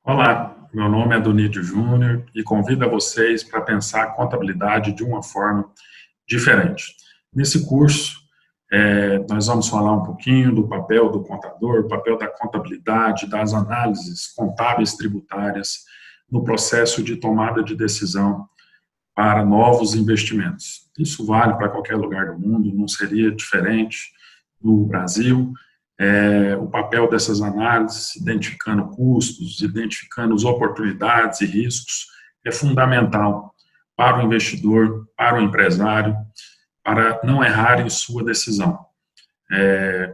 Olá, meu nome é Donídio Júnior e convido a vocês para pensar a contabilidade de uma forma diferente. Nesse curso, nós vamos falar um pouquinho do papel do contador, o papel da contabilidade, das análises contábeis tributárias no processo de tomada de decisão para novos investimentos. Isso vale para qualquer lugar do mundo, não seria diferente no Brasil. O papel dessas análises, identificando custos, identificando as oportunidades e riscos, é fundamental para o investidor, para o empresário, para não errar em sua decisão,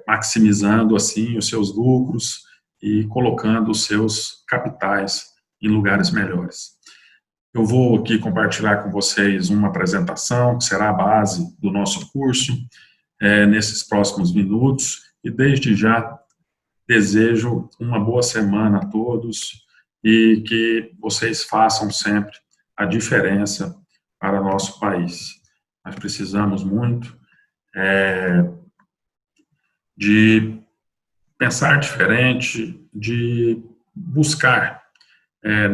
maximizando assim os seus lucros e colocando os seus capitais em lugares melhores. Eu vou aqui compartilhar com vocês uma apresentação que será a base do nosso curso nesses próximos minutos e desde já desejo uma boa semana a todos e que vocês façam sempre a diferença para nosso país. Nós precisamos muito de pensar diferente, de buscar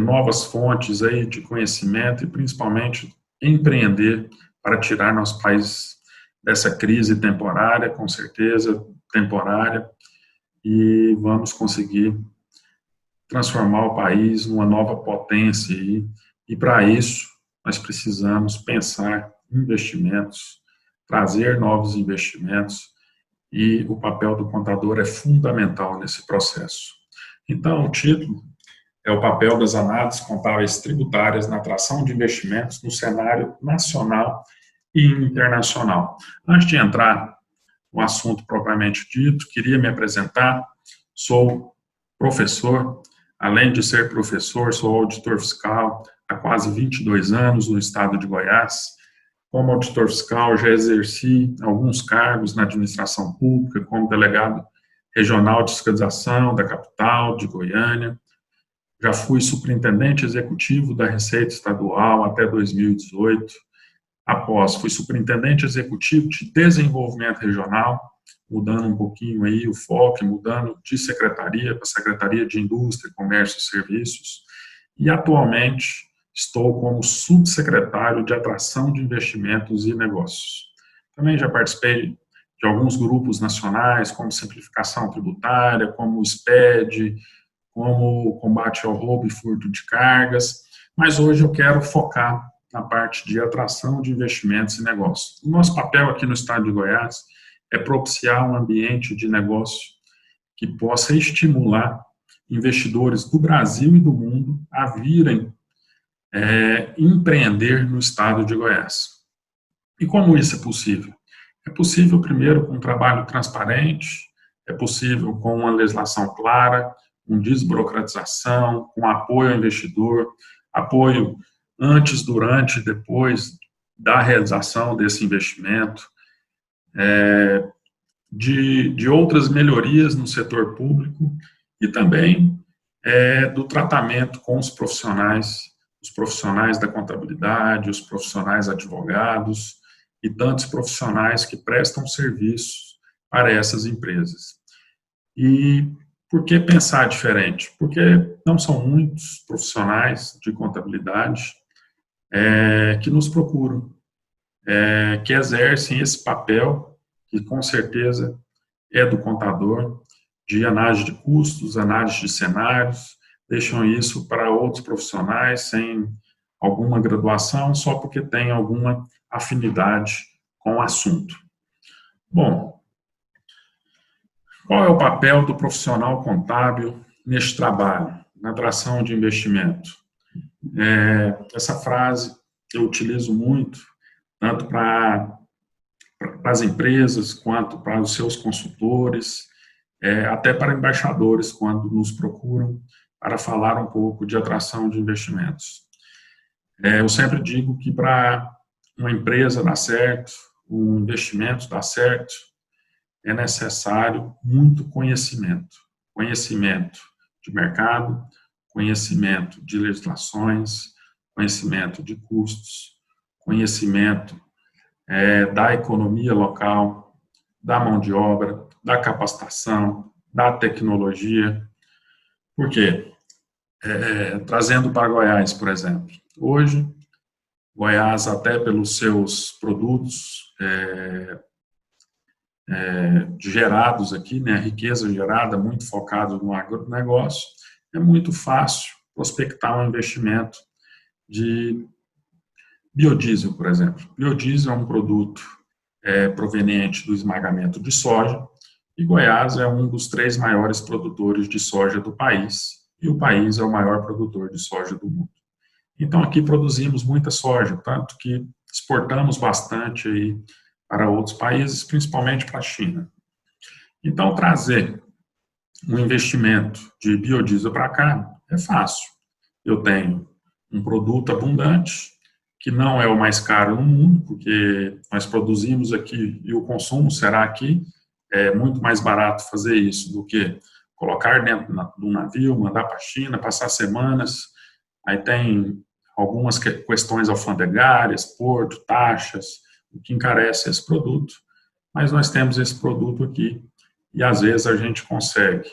novas fontes aí de conhecimento e principalmente empreender para tirar nosso país dessa crise temporária, com certeza temporária, e vamos conseguir transformar o país numa nova potência e para isso nós precisamos pensar investimentos, trazer novos investimentos e o papel do contador é fundamental nesse processo. Então, o título é o papel das análises contábeis tributárias na atração de investimentos no cenário nacional e internacional. Antes de entrar no assunto propriamente dito, queria me apresentar. Sou professor, além de ser professor, sou auditor fiscal há quase 22 anos no estado de Goiás. Como auditor fiscal, já exerci alguns cargos na administração pública, como delegado regional de fiscalização da capital de Goiânia. Já fui superintendente executivo da Receita Estadual até 2018. Após, fui superintendente executivo de desenvolvimento regional, mudando um pouquinho aí o foco, mudando de secretaria para Secretaria de Indústria, Comércio e Serviços. E atualmente estou como subsecretário de Atração de Investimentos e Negócios. Também já participei de alguns grupos nacionais, como Simplificação Tributária, como o SPED, como combate ao roubo e furto de cargas, mas hoje eu quero focar na parte de atração de investimentos e negócios. O nosso papel aqui no estado de Goiás é propiciar um ambiente de negócio que possa estimular investidores do Brasil e do mundo a virem empreender no estado de Goiás. E como isso é possível? É possível, primeiro, com um trabalho transparente, é possível com uma legislação clara, com desburocratização, com apoio ao investidor, apoio antes, durante e depois da realização desse investimento, de outras melhorias no setor público e também do tratamento com os profissionais da contabilidade, os profissionais advogados e tantos profissionais que prestam serviços para essas empresas. E por que pensar diferente? Porque não são muitos profissionais de contabilidade que nos procuram, que exercem esse papel, que com certeza é do contador, de análise de custos, análise de cenários, deixam isso para outros profissionais sem alguma graduação, só porque tem alguma afinidade com o assunto. Bom, qual é o papel do profissional contábil neste trabalho, na atração de investimento? Essa frase eu utilizo muito, tanto para as empresas, quanto para os seus consultores, até para embaixadores, quando nos procuram para falar um pouco de atração de investimentos. Eu sempre digo que para uma empresa dar certo, um investimento dar certo, é necessário muito conhecimento. Conhecimento de mercado, conhecimento de legislações, conhecimento de custos, conhecimento da economia local, da mão de obra, da capacitação, da tecnologia. Por quê? trazendo para Goiás, por exemplo. Hoje, Goiás, até pelos seus produtos gerados aqui, né, a riqueza gerada, muito focado no agronegócio, é muito fácil prospectar um investimento de biodiesel, por exemplo. Biodiesel é um produto proveniente do esmagamento de soja, e Goiás é um dos 3 maiores produtores de soja do país, e o país é o maior produtor de soja do mundo. Então, aqui produzimos muita soja, tanto que exportamos bastante aí para outros países, principalmente para a China. Então, trazer um investimento de biodiesel para cá é fácil. Eu tenho um produto abundante, que não é o mais caro no mundo, porque nós produzimos aqui e o consumo será aqui. É muito mais barato fazer isso do que colocar dentro do navio, mandar para a China, passar semanas. Aí tem algumas questões alfandegárias, porto, taxas, o que encarece esse produto. Mas nós temos esse produto aqui e às vezes a gente consegue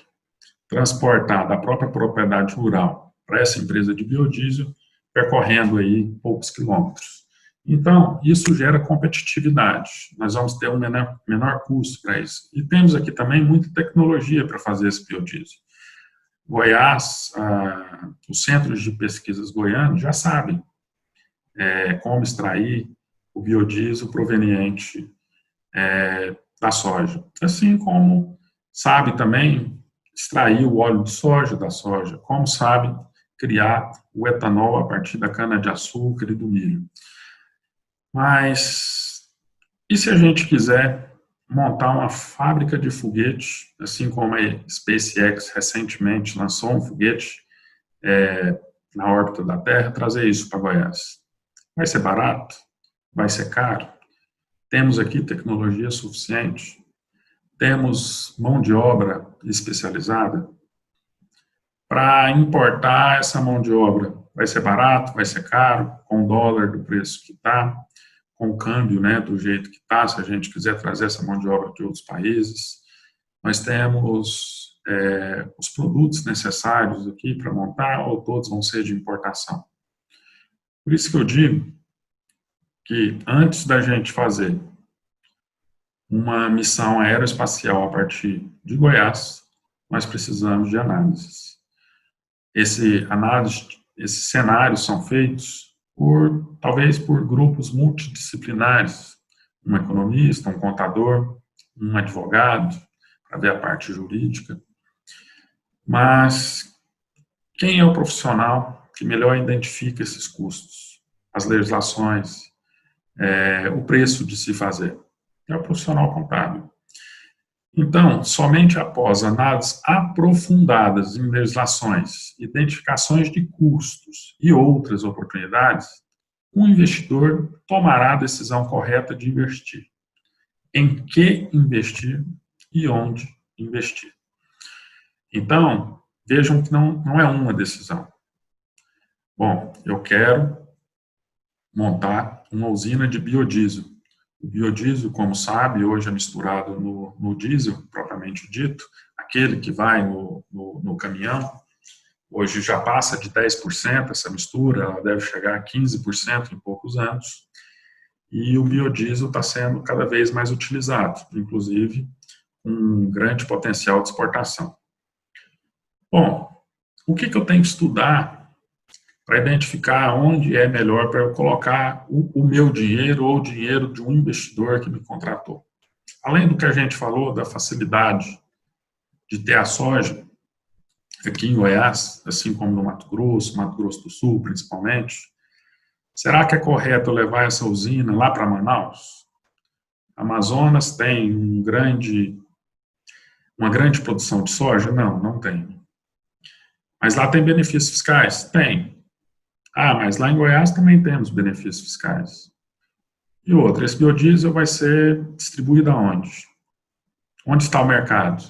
transportar da própria propriedade rural para essa empresa de biodiesel, percorrendo aí poucos quilômetros. Então, isso gera competitividade. Nós vamos ter um menor custo para isso. E temos aqui também muita tecnologia para fazer esse biodiesel. Goiás, os centros de pesquisas goianos já sabem como extrair o biodiesel proveniente da soja. Assim como sabe também extrair o óleo de soja da soja, como sabe criar o etanol a partir da cana-de-açúcar e do milho. Mas, e se a gente quiser montar uma fábrica de foguete, assim como a SpaceX recentemente lançou um foguete na órbita da Terra, trazer isso para Goiás? Vai ser barato? Vai ser caro? Temos aqui tecnologia suficiente? Temos mão de obra especializada? Para importar essa mão de obra, vai ser barato? Vai ser caro? Com o dólar do preço que está? Com o câmbio, né, do jeito que está, se a gente quiser trazer essa mão de obra de outros países. Nós temos os produtos necessários aqui para montar, ou todos vão ser de importação. Por isso que eu digo que antes da gente fazer uma missão aeroespacial a partir de Goiás, nós precisamos de análises. Esses cenários são feitos talvez por grupos multidisciplinares, um economista, um contador, um advogado, para ver a parte jurídica. Mas quem é o profissional que melhor identifica esses custos, as legislações, o preço de se fazer? É o profissional contábil. Então, somente após análises aprofundadas em legislações, identificações de custos e outras oportunidades, um investidor tomará a decisão correta de investir. Em que investir e onde investir. Então, vejam que não é uma decisão. Bom, eu quero montar uma usina de biodiesel. O biodiesel, como sabe, hoje é misturado no diesel, propriamente dito, aquele que vai no caminhão. Hoje já passa de 10% essa mistura, ela deve chegar a 15% em poucos anos. E o biodiesel está sendo cada vez mais utilizado, inclusive um grande potencial de exportação. Bom, o que eu tenho que estudar para identificar onde é melhor para eu colocar o meu dinheiro ou o dinheiro de um investidor que me contratou? Além do que a gente falou da facilidade de ter a soja aqui em Goiás, assim como no Mato Grosso do Sul principalmente, será que é correto eu levar essa usina lá para Manaus? Amazonas tem uma grande produção de soja? Não tem. Mas lá tem benefícios fiscais? Tem. Mas lá em Goiás também temos benefícios fiscais. E outra, esse biodiesel vai ser distribuído aonde? Onde está o mercado?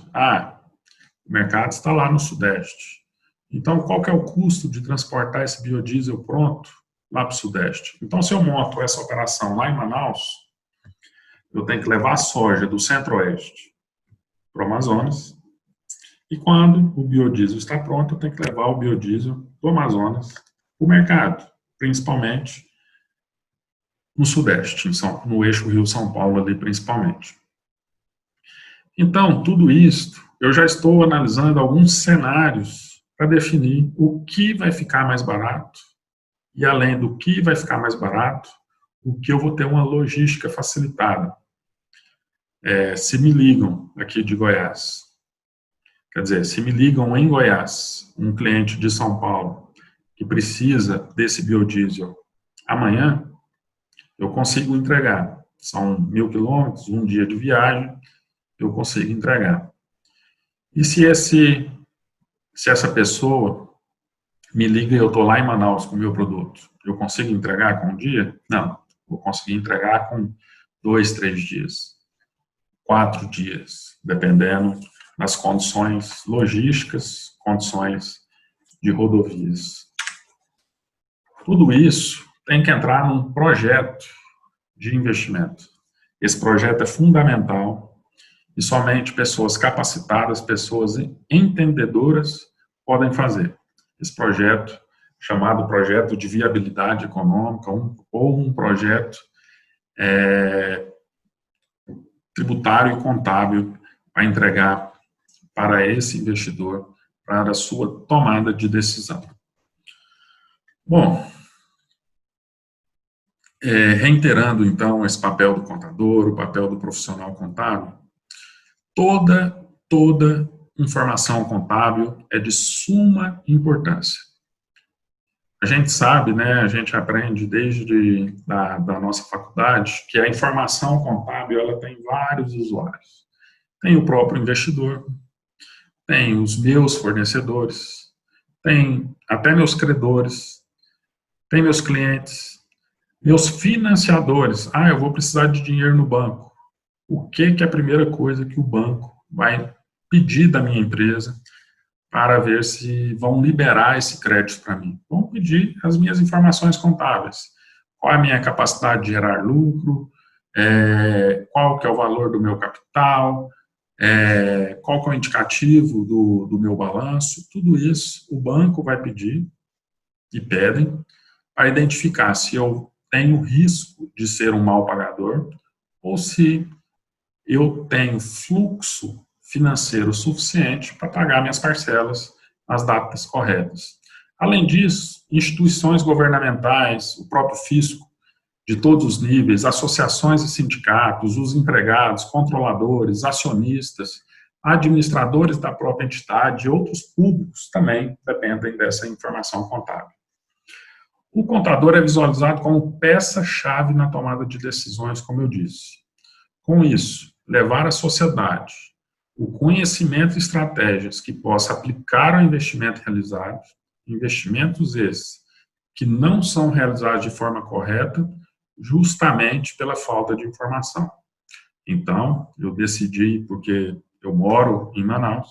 O mercado está lá no Sudeste. Então, qual que é o custo de transportar esse biodiesel pronto lá para o Sudeste? Então, se eu monto essa operação lá em Manaus, eu tenho que levar a soja do Centro-Oeste para o Amazonas, e quando o biodiesel está pronto, eu tenho que levar o biodiesel do Amazonas para o mercado, principalmente no Sudeste, no eixo Rio-São Paulo ali principalmente. Então, tudo isso, eu já estou analisando alguns cenários para definir o que vai ficar mais barato e, além do que vai ficar mais barato, o que eu vou ter uma logística facilitada. Se me ligam aqui de Goiás, quer dizer, se me ligam em Goiás, um cliente de São Paulo que precisa desse biodiesel amanhã, eu consigo entregar. São 1.000 quilômetros, um dia de viagem, eu consigo entregar. E se essa pessoa me liga e eu estou lá em Manaus com o meu produto, eu consigo entregar com um dia? Não, vou conseguir entregar com 2, 3 dias, 4 dias, dependendo das condições logísticas, condições de rodovias. Tudo isso tem que entrar num projeto de investimento. Esse projeto é fundamental e somente pessoas capacitadas, pessoas entendedoras podem fazer. Esse projeto, chamado projeto de viabilidade econômica, ou um projeto tributário e contábil para entregar para esse investidor, para a sua tomada de decisão. Bom, reiterando então esse papel do contador, o papel do profissional contábil, toda informação contábil é de suma importância. A gente sabe, né, a gente aprende desde da nossa faculdade que a informação contábil ela tem vários usuários. Tem o próprio investidor, tem os meus fornecedores, tem até meus credores, tem meus clientes, meus financiadores. Eu vou precisar de dinheiro no banco. O que é a primeira coisa que o banco vai pedir da minha empresa para ver se vão liberar esse crédito para mim? Vão pedir as minhas informações contábeis. Qual é a minha capacidade de gerar lucro? Qual que é o valor do meu capital? Qual que é o indicativo do meu balanço? Tudo isso o banco vai pedir, e pedem, para identificar se eu tenho risco de ser um mau pagador ou se eu tenho fluxo financeiro suficiente para pagar minhas parcelas nas datas corretas. Além disso, instituições governamentais, o próprio fisco, de todos os níveis, associações e sindicatos, os empregados, controladores, acionistas, administradores da própria entidade e outros públicos também dependem dessa informação contábil. O contador é visualizado como peça-chave na tomada de decisões, como eu disse. Com isso, levar à sociedade o conhecimento e estratégias que possa aplicar ao investimento realizado, investimentos esses que não são realizados de forma correta, justamente pela falta de informação. Então, eu decidi, porque eu moro em Manaus,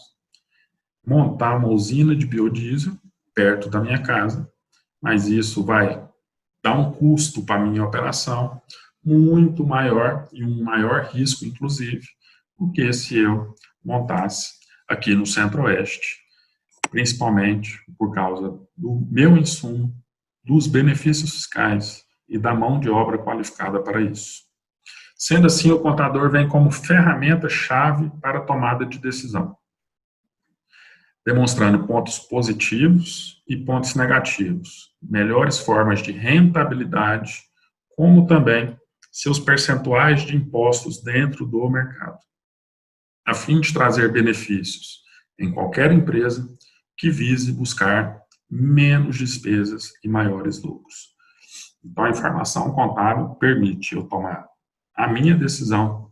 montar uma usina de biodiesel perto da minha casa, mas isso vai dar um custo para a minha operação muito maior e um maior risco, inclusive, do que se eu montasse aqui no Centro-Oeste, principalmente por causa do meu insumo, dos benefícios fiscais e da mão de obra qualificada para isso. Sendo assim, o contador vem como ferramenta-chave para a tomada de decisão, demonstrando pontos positivos e pontos negativos, melhores formas de rentabilidade, como também seus percentuais de impostos dentro do mercado, a fim de trazer benefícios em qualquer empresa que vise buscar menos despesas e maiores lucros. Então, a informação contábil permite eu tomar a minha decisão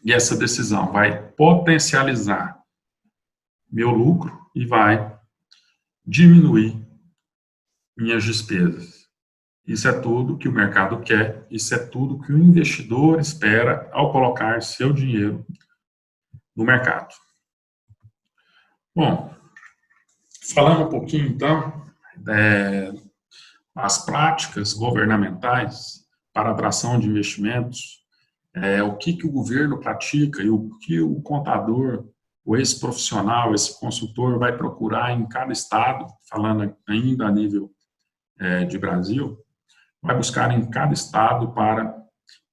e essa decisão vai potencializar meu lucro e vai diminuir minhas despesas. Isso é tudo que o mercado quer, isso é tudo que o investidor espera ao colocar seu dinheiro no mercado. Bom, falando um pouquinho, então, das práticas governamentais para atração de investimentos, o que o governo pratica e o que o contador esse profissional, esse consultor vai procurar em cada estado, falando ainda a nível de Brasil, vai buscar em cada estado para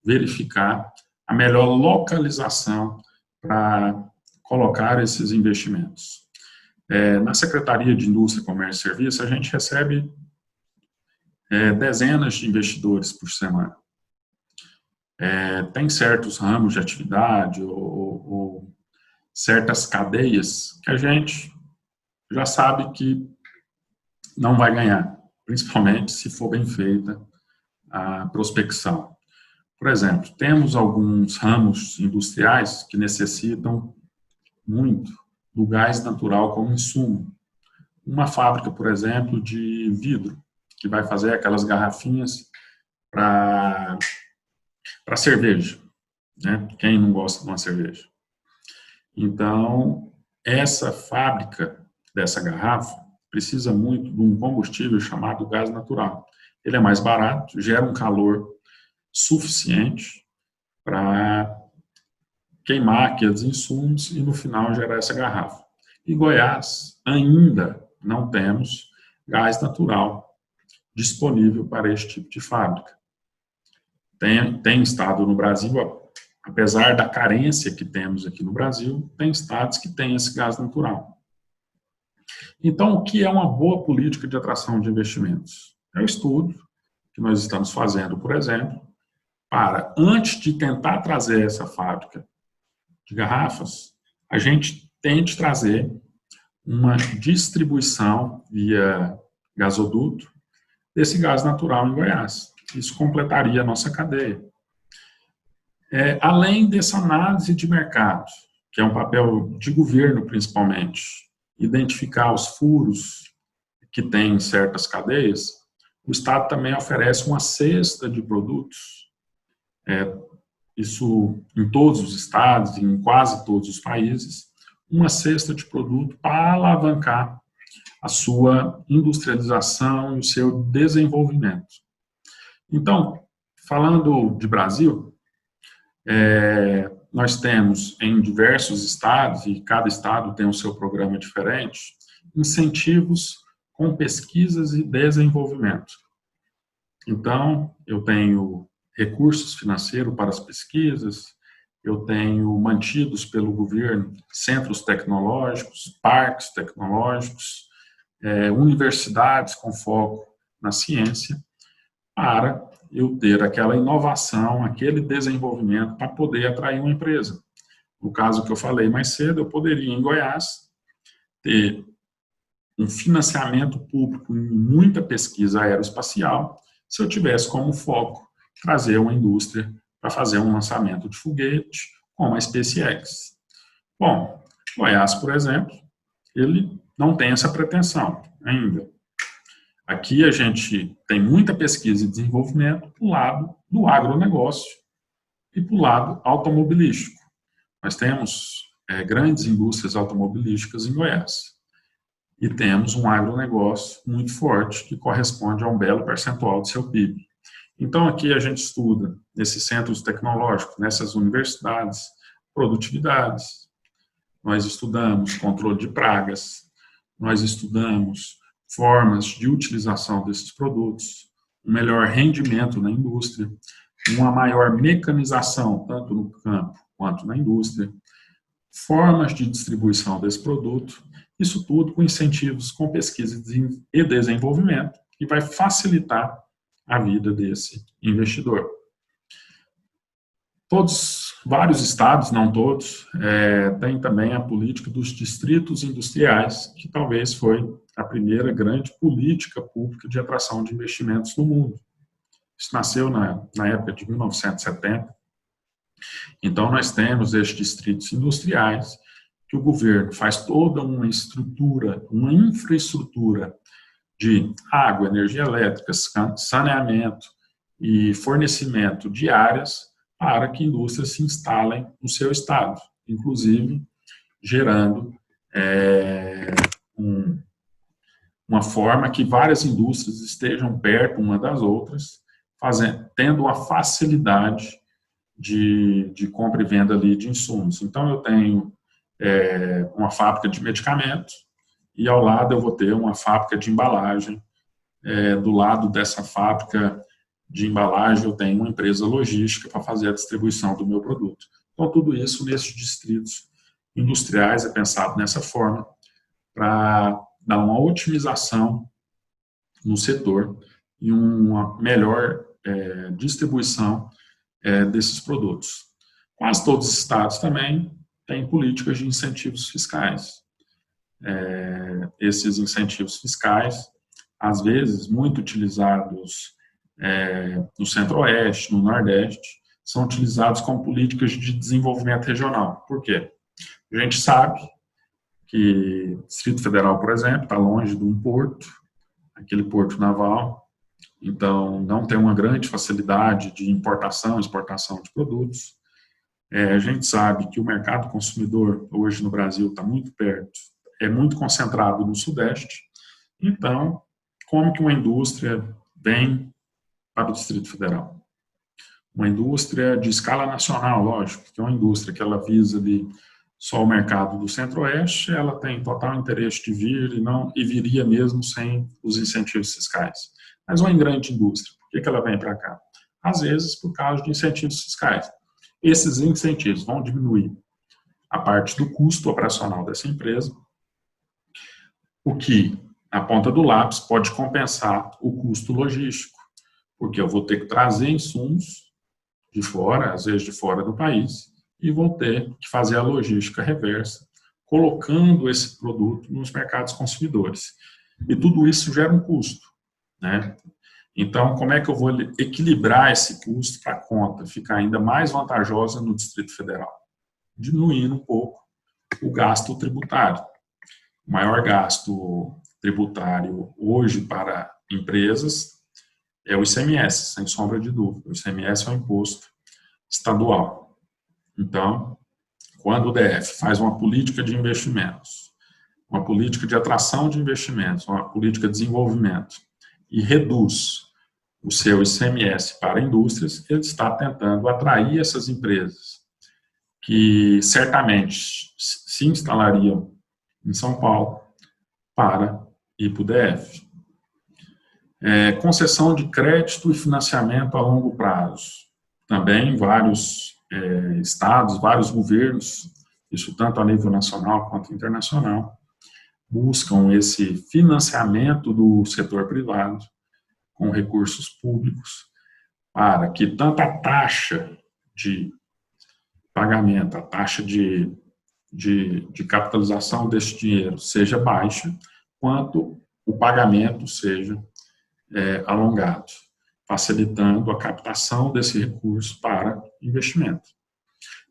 verificar a melhor localização para colocar esses investimentos. Na Secretaria de Indústria, Comércio e Serviços, a gente recebe dezenas de investidores por semana. Tem certos ramos de atividade ou certas cadeias que a gente já sabe que não vai ganhar, principalmente se for bem feita a prospecção. Por exemplo, temos alguns ramos industriais que necessitam muito do gás natural como insumo. Uma fábrica, por exemplo, de vidro, que vai fazer aquelas garrafinhas para cerveja, né? Quem não gosta de uma cerveja? Então, essa fábrica dessa garrafa precisa muito de um combustível chamado gás natural. Ele é mais barato, gera um calor suficiente para queimar aqueles insumos e, no final, gerar essa garrafa. Em Goiás, ainda não temos gás natural disponível para esse tipo de fábrica. Tem estado no Brasil, apesar da carência que temos aqui no Brasil, tem estados que têm esse gás natural. Então, o que é uma boa política de atração de investimentos? É o estudo que nós estamos fazendo, por exemplo, para, antes de tentar trazer essa fábrica de garrafas, a gente tente trazer uma distribuição via gasoduto desse gás natural em Goiás. Isso completaria a nossa cadeia. Além dessa análise de mercado, que é um papel de governo principalmente, identificar os furos que tem em certas cadeias, o Estado também oferece uma cesta de produtos, isso em todos os estados, em quase todos os países, uma cesta de produto para alavancar a sua industrialização e o seu desenvolvimento. Então, falando de Brasil, nós temos em diversos estados, e cada estado tem o seu programa diferente, incentivos com pesquisas e desenvolvimento. Então, eu tenho recursos financeiros para as pesquisas, eu tenho mantidos pelo governo centros tecnológicos, parques tecnológicos, universidades com foco na ciência, para eu ter aquela inovação, aquele desenvolvimento para poder atrair uma empresa. No caso que eu falei mais cedo, eu poderia, em Goiás, ter um financiamento público em muita pesquisa aeroespacial, se eu tivesse como foco trazer uma indústria para fazer um lançamento de foguete, como a SpaceX. Bom, Goiás, por exemplo, ele não tem essa pretensão ainda. Aqui a gente tem muita pesquisa e desenvolvimento para o lado do agronegócio e para o lado automobilístico. Nós temos grandes indústrias automobilísticas em Goiás e temos um agronegócio muito forte que corresponde a um belo percentual do seu PIB. Então aqui a gente estuda nesses centros tecnológicos, nessas universidades, produtividades, nós estudamos controle de pragas, nós estudamos formas de utilização desses produtos, um melhor rendimento na indústria, uma maior mecanização, tanto no campo quanto na indústria, formas de distribuição desse produto, isso tudo com incentivos com pesquisa e desenvolvimento, que vai facilitar a vida desse investidor. Vários estados, não todos, têm também a política dos distritos industriais, que talvez foi a primeira grande política pública de atração de investimentos no mundo. Isso nasceu na época de 1970. Então, nós temos esses distritos industriais que o governo faz toda uma estrutura, uma infraestrutura de água, energia elétrica, saneamento e fornecimento de áreas para que indústrias se instalem no seu estado, inclusive gerando uma forma que várias indústrias estejam perto uma das outras, tendo uma facilidade de compra e venda ali de insumos. Então, eu tenho uma fábrica de medicamentos, e ao lado eu vou ter uma fábrica de embalagem. Do lado dessa fábrica de embalagem eu tenho uma empresa logística para fazer a distribuição do meu produto. Então, tudo isso nesses distritos industriais é pensado dessa forma para dar uma otimização no setor e uma melhor distribuição desses produtos. Quase todos os estados também têm políticas de incentivos fiscais. Esses incentivos fiscais, às vezes, muito utilizados no Centro-Oeste, no Nordeste, são utilizados como políticas de desenvolvimento regional. Por quê? A gente sabe que o Distrito Federal, por exemplo, está longe de um porto, aquele porto naval, então não tem uma grande facilidade de importação e exportação de produtos. A gente sabe que o mercado consumidor hoje no Brasil está muito perto, é muito concentrado no Sudeste. Então, como que uma indústria vem para o Distrito Federal? Uma indústria de escala nacional, lógico, que é uma indústria que ela visa ali só o mercado do Centro-Oeste, ela tem total interesse de vir e viria mesmo sem os incentivos fiscais. Mas uma grande indústria, por que ela vem para cá? Às vezes por causa de incentivos fiscais. Esses incentivos vão diminuir a parte do custo operacional dessa empresa, o que, na ponta do lápis, pode compensar o custo logístico, porque eu vou ter que trazer insumos de fora, às vezes de fora do país, e vou ter que fazer a logística reversa, colocando esse produto nos mercados consumidores. E tudo isso gera um custo, né? Então, como é que eu vou equilibrar esse custo para a conta ficar ainda mais vantajosa no Distrito Federal? Diminuindo um pouco o gasto tributário. O maior gasto tributário hoje para empresas é o ICMS, sem sombra de dúvida. O ICMS é um imposto estadual. Então, quando o DF faz uma política de investimentos, uma política de atração de investimentos, uma política de desenvolvimento e reduz o seu ICMS para indústrias, ele está tentando atrair essas empresas que certamente se instalariam em São Paulo para ir para o DF. Concessão de crédito e financiamento a longo prazo. Também vários estados, vários governos, isso tanto a nível nacional quanto internacional, buscam esse financiamento do setor privado com recursos públicos para que tanto a taxa de pagamento, a taxa de capitalização desse dinheiro seja baixa, quanto o pagamento seja alongado, facilitando a captação desse recurso para investimento.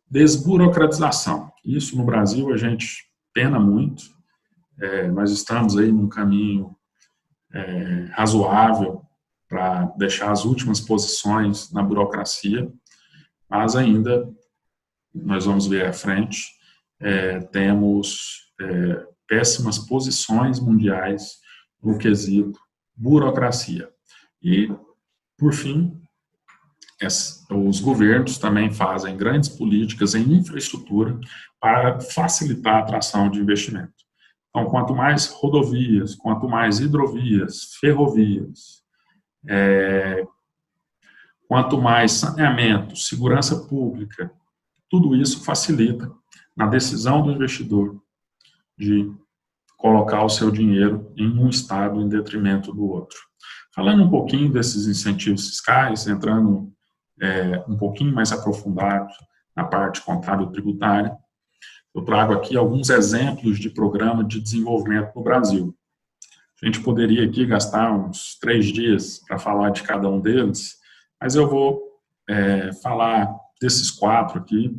Desburocratização. Isso no Brasil a gente pena muito. Nós estamos aí num caminho razoável para deixar as últimas posições na burocracia, mas ainda, nós vamos ver à frente, temos péssimas posições mundiais no quesito burocracia. E, por fim, os governos também fazem grandes políticas em infraestrutura para facilitar a atração de investimento. Então, quanto mais rodovias, quanto mais hidrovias, ferrovias, quanto mais saneamento, segurança pública, tudo isso facilita na decisão do investidor de colocar o seu dinheiro em um estado em detrimento do outro. Falando um pouquinho desses incentivos fiscais, entrando um pouquinho mais aprofundado na parte contábil tributária, eu trago aqui alguns exemplos de programa de desenvolvimento no Brasil. A gente poderia aqui gastar uns 3 dias para falar de cada um deles, mas eu vou falar desses 4 aqui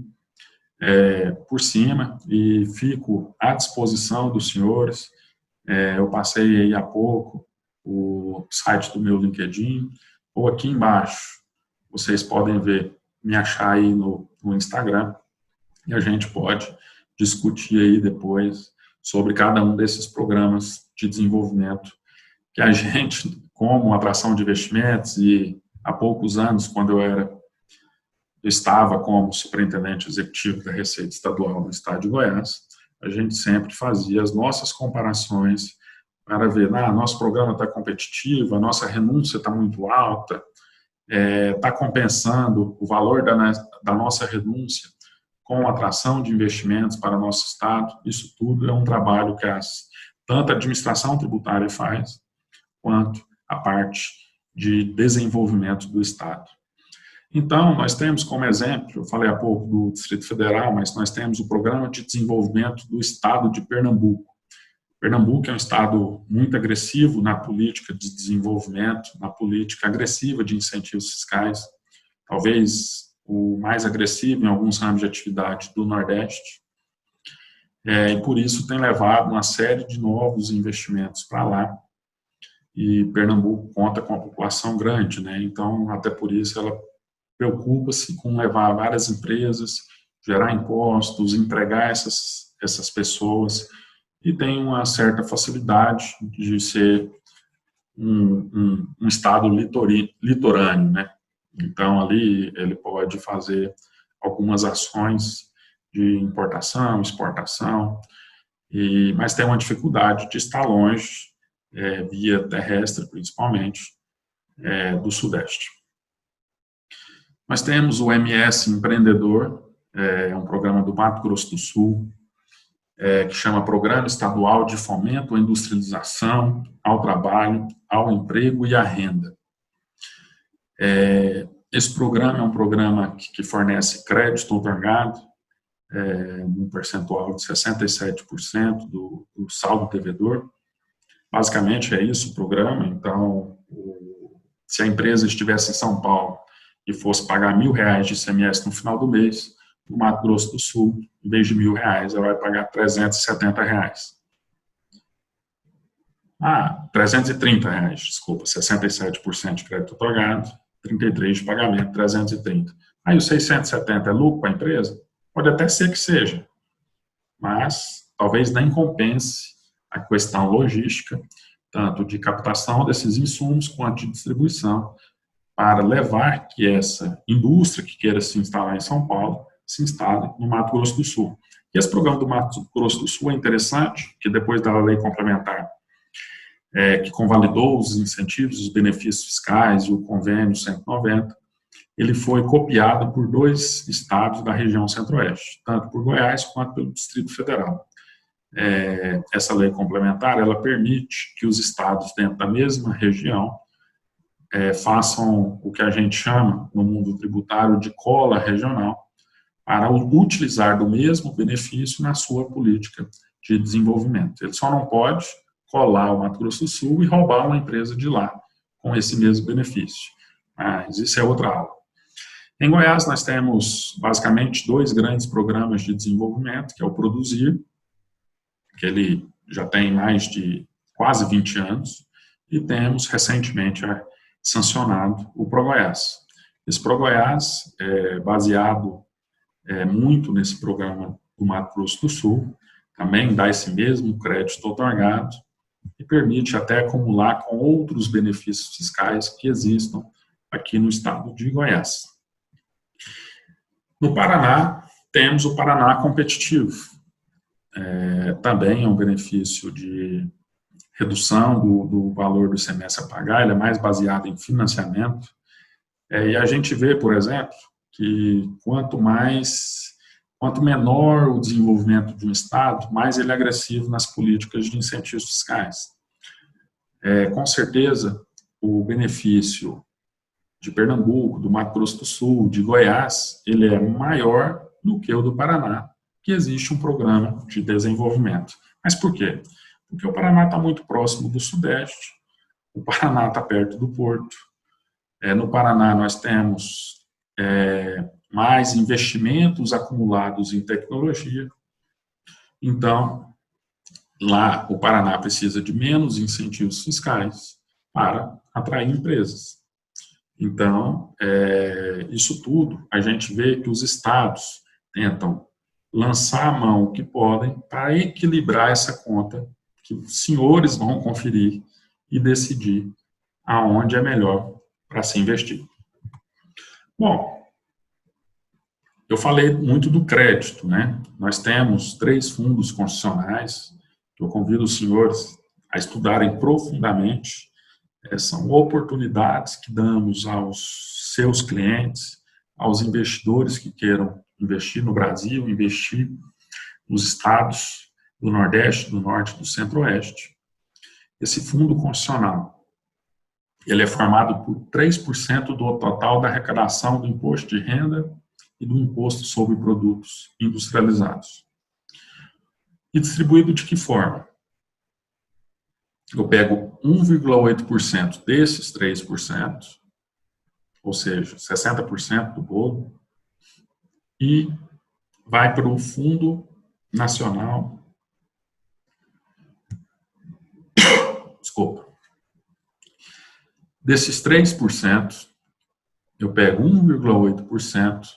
por cima e fico à disposição dos senhores. Eu passei aí há pouco o site do meu LinkedIn, ou aqui embaixo vocês podem me achar aí no Instagram, e a gente pode discutir aí depois sobre cada um desses programas de desenvolvimento que a gente, como atração de investimentos, e há poucos anos, quando eu estava como superintendente executivo da Receita Estadual no estado de Goiás, a gente sempre fazia as nossas comparações para ver, nosso programa está competitivo, a nossa renúncia está muito alta, está compensando o valor da nossa renúncia com a atração de investimentos para o nosso Estado. Isso tudo é um trabalho que tanto a administração tributária faz, quanto a parte de desenvolvimento do Estado. Então, nós temos como exemplo, eu falei há pouco do Distrito Federal, mas nós temos o Programa de Desenvolvimento do Estado de Pernambuco. Pernambuco é um estado muito agressivo na política de desenvolvimento, na política agressiva de incentivos fiscais, talvez o mais agressivo em alguns ramos de atividade do Nordeste, e por isso tem levado uma série de novos investimentos para lá, e Pernambuco conta com uma população grande, né? Então, até por isso, ela preocupa-se com levar várias empresas, gerar impostos, empregar essas pessoas, e tem uma certa facilidade de ser um estado litorâneo, né? Então, ali ele pode fazer algumas ações de importação, exportação, mas tem uma dificuldade de estar longe, via terrestre, principalmente, do Sudeste. Nós temos o MS Empreendedor, é um programa do Mato Grosso do Sul, que chama Programa Estadual de Fomento à Industrialização, ao Trabalho, ao Emprego e à Renda. Esse programa é um programa que fornece crédito otorgado, num percentual de 67% do saldo devedor. Basicamente é isso o programa. Então, se a empresa estivesse em São Paulo e fosse pagar R$1.000 de ICMS no final do mês, no Mato Grosso do Sul, em vez de R$1.000, ela vai pagar R$370. R$330, desculpa, 67% de crédito otorgado, 33% de pagamento, 330. Aí os 670 é lucro para a empresa? Pode até ser que seja, mas talvez nem compense a questão logística, tanto de captação desses insumos quanto de distribuição, para levar que essa indústria que queira se instalar em São Paulo se instale no Mato Grosso do Sul. E esse programa do Mato Grosso do Sul é interessante, que depois da lei complementar, que convalidou os incentivos, os benefícios fiscais e o convênio 190, ele foi copiado por 2 estados da região centro-oeste, tanto por Goiás quanto pelo Distrito Federal. Essa lei complementar, ela permite que os estados dentro da mesma região façam o que a gente chama, no mundo tributário, de cola regional, para utilizar do mesmo benefício na sua política de desenvolvimento. Ele só não pode colar o Mato Grosso do Sul e roubar uma empresa de lá com esse mesmo benefício. Mas isso é outra aula. Em Goiás, nós temos basicamente 2 grandes programas de desenvolvimento, que é o Produzir, que ele já tem mais de quase 20 anos, e temos recentemente sancionado o ProGoiás. Esse ProGoiás é baseado muito nesse programa do Mato Grosso do Sul, também dá esse mesmo crédito otorgado e permite até acumular com outros benefícios fiscais que existam aqui no estado de Goiás. No Paraná, temos o Paraná Competitivo. Também é um benefício de redução do valor do ICMS a pagar, ele é mais baseado em financiamento. E a gente vê, por exemplo, que quanto menor o desenvolvimento de um estado, mais ele é agressivo nas políticas de incentivos fiscais. Com certeza, o benefício de Pernambuco, do Mato Grosso do Sul, de Goiás, ele é maior do que o do Paraná, que existe um programa de desenvolvimento. Mas por quê? Porque o Paraná está muito próximo do Sudeste, o Paraná está perto do Porto. No Paraná nós temos mais investimentos acumulados em tecnologia. Então, lá o Paraná precisa de menos incentivos fiscais para atrair empresas. Então, isso tudo, a gente vê que os estados tentam lançar a mão o que podem para equilibrar essa conta, que os senhores vão conferir e decidir aonde é melhor para se investir. Bom, Eu falei muito do crédito, né? Nós temos 3 fundos constitucionais que eu convido os senhores a estudarem profundamente. São oportunidades que damos aos seus clientes, aos investidores que queiram investir no Brasil, investir nos estados do Nordeste, do Norte e do Centro-Oeste. Esse fundo constitucional, ele é formado por 3% do total da arrecadação do imposto de renda e do imposto sobre produtos industrializados. E distribuído de que forma? Eu pego 1,8% desses 3%, ou seja, 60% do bolo, e vai para o Fundo Nacional. Desculpa. Desses 3%, eu pego 1,8%.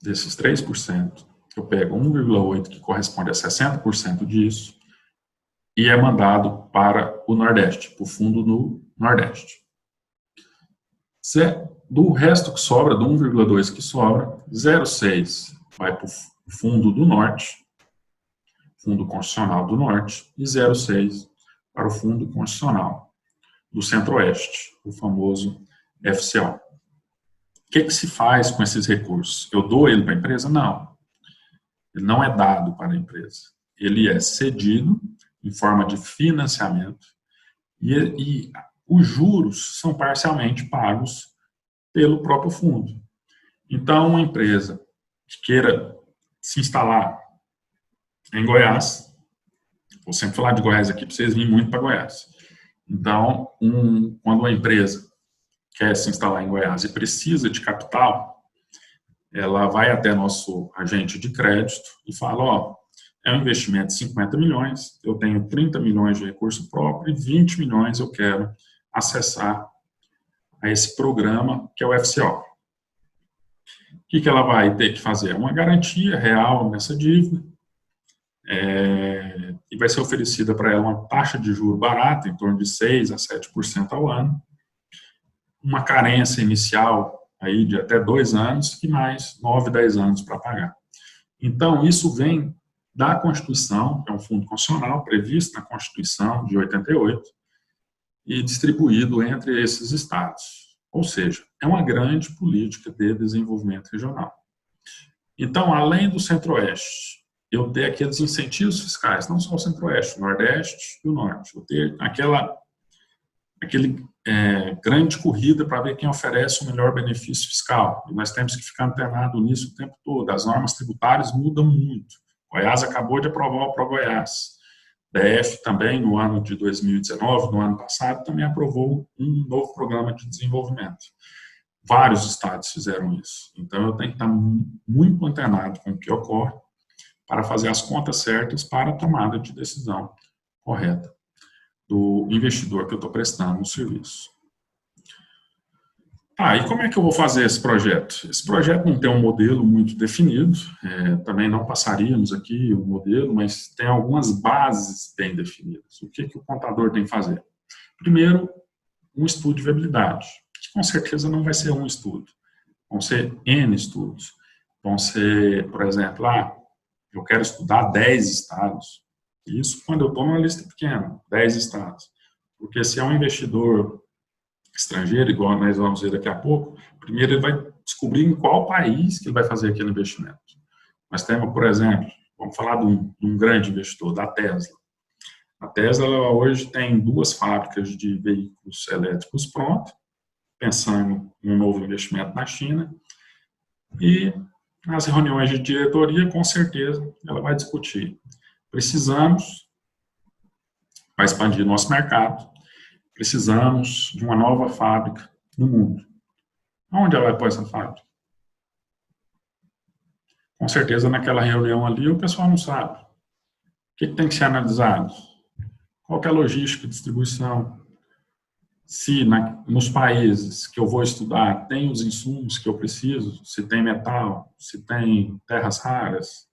Desses 3%, eu pego 1,8%, que corresponde a 60% disso, e é mandado para o Nordeste, para o fundo no Nordeste. Do resto que sobra, do 1,2% que sobra, 0,6% vai para o fundo do Norte, Fundo Constitucional do Norte, e 0,6% para o Fundo Constitucional do Centro-Oeste, o famoso FCO. O que se faz com esses recursos? Eu dou ele para a empresa? Não. Ele não é dado para a empresa. Ele é cedido em forma de financiamento e os juros são parcialmente pagos pelo próprio fundo. Então, uma empresa que queira se instalar em Goiás, vou sempre falar de Goiás aqui para vocês virem muito para Goiás. Então, quando uma empresa quer se instalar em Goiás e precisa de capital, ela vai até nosso agente de crédito e fala, é um investimento de 50 milhões, eu tenho 30 milhões de recurso próprio e 20 milhões eu quero acessar a esse programa que é o FCO. O que ela vai ter que fazer? Uma garantia real nessa dívida, e vai ser oferecida para ela uma taxa de juros barata, em torno de 6% a 7% ao ano, uma carência inicial aí de até 2 anos e mais 9, 10 anos para pagar. Então, isso vem da Constituição, que é um fundo constitucional previsto na Constituição de 88 e distribuído entre esses estados. Ou seja, é uma grande política de desenvolvimento regional. Então, além do Centro-Oeste, eu ter aqueles incentivos fiscais, não só o Centro-Oeste, o Nordeste e o Norte, eu ter aquele grande corrida para ver quem oferece o melhor benefício fiscal. E nós temos que ficar antenado nisso o tempo todo. As normas tributárias mudam muito. Goiás acabou de aprovar o ProGoiás. DF também, no ano de 2019, no ano passado, também aprovou um novo programa de desenvolvimento. Vários estados fizeram isso. Então, eu tenho que estar muito antenado com o que ocorre para fazer as contas certas para a tomada de decisão correta do investidor que eu estou prestando o serviço. E como é que eu vou fazer esse projeto? Esse projeto não tem um modelo muito definido, também não passaríamos aqui o modelo, mas tem algumas bases bem definidas. O que o contador tem que fazer? Primeiro, um estudo de viabilidade, que com certeza não vai ser um estudo, vão ser N estudos. Vão ser, por exemplo, eu quero estudar 10 estados. Isso quando eu estou numa lista pequena, 10 estados. Porque se é um investidor estrangeiro, igual nós vamos ver daqui a pouco, primeiro ele vai descobrir em qual país que ele vai fazer aquele investimento. Nós temos, por exemplo, vamos falar de um grande investidor, da Tesla. A Tesla hoje tem 2 fábricas de veículos elétricos prontas, pensando em um novo investimento na China, e nas reuniões de diretoria, com certeza, ela vai discutir. Precisamos, para expandir nosso mercado, precisamos de uma nova fábrica no mundo. Onde ela vai pôr essa fábrica? Com certeza, naquela reunião ali, o pessoal não sabe. O que tem que ser analisado? Qual que é a logística de distribuição? Se nos países que eu vou estudar tem os insumos que eu preciso, se tem metal, se tem terras raras,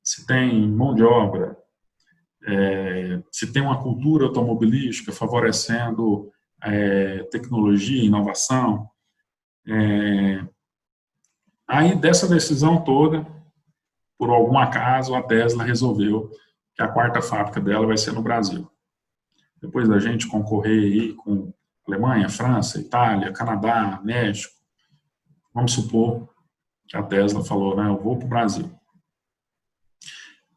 se tem mão de obra, se tem uma cultura automobilística favorecendo tecnologia e inovação, Aí, dessa decisão toda, por algum acaso, a Tesla resolveu que a quarta fábrica dela vai ser no Brasil. Depois da gente concorrer aí com Alemanha, França, Itália, Canadá, México, vamos supor que a Tesla falou, né, eu vou para o Brasil.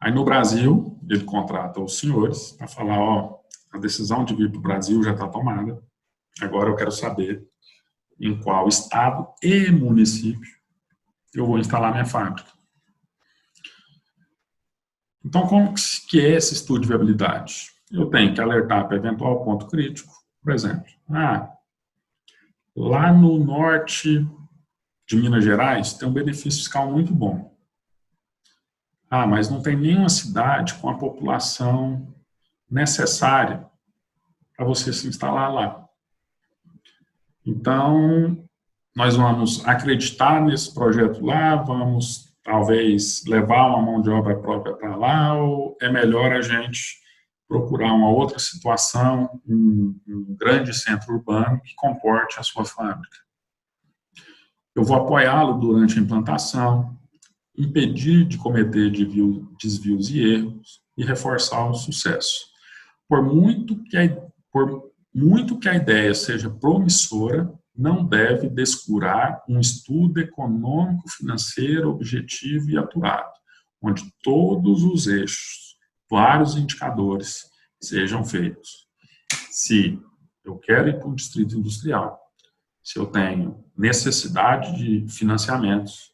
Aí no Brasil, ele contrata os senhores para falar, ó, a decisão de vir para o Brasil já está tomada, agora eu quero saber em qual estado e município eu vou instalar minha fábrica. Então, como que é esse estudo de viabilidade? Eu tenho que alertar para eventual ponto crítico, por exemplo, lá no norte de Minas Gerais tem um benefício fiscal muito bom. Mas não tem nenhuma cidade com a população necessária para você se instalar lá. Então, nós vamos acreditar nesse projeto lá, vamos talvez levar uma mão de obra própria para lá, ou é melhor a gente procurar uma outra situação, um grande centro urbano que comporte a sua fábrica. Eu vou apoiá-lo durante a implantação, impedir de cometer desvios e erros e reforçar o sucesso. Por muito que a ideia seja promissora, não deve descurar um estudo econômico, financeiro, objetivo e aturado, onde todos os eixos, vários indicadores sejam feitos. Se eu quero ir para um distrito industrial, se eu tenho necessidade de financiamentos,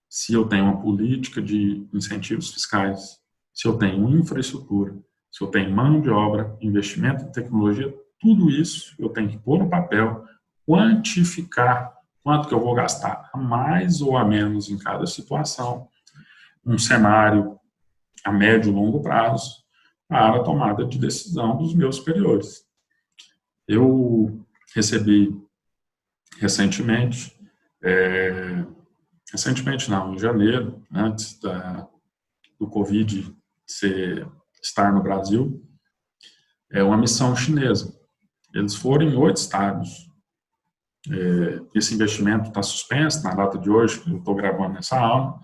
se eu tenho uma política de incentivos fiscais, se eu tenho infraestrutura, se eu tenho mão de obra, investimento em tecnologia, tudo isso eu tenho que pôr no papel, quantificar quanto que eu vou gastar a mais ou a menos em cada situação, um cenário a médio e longo prazo, para a tomada de decisão dos meus superiores. Eu recebi recentemente não, em janeiro, antes do Covid estar no Brasil, uma missão chinesa. Eles foram em 8 estados. Esse investimento está suspenso na data de hoje, que eu estou gravando essa aula,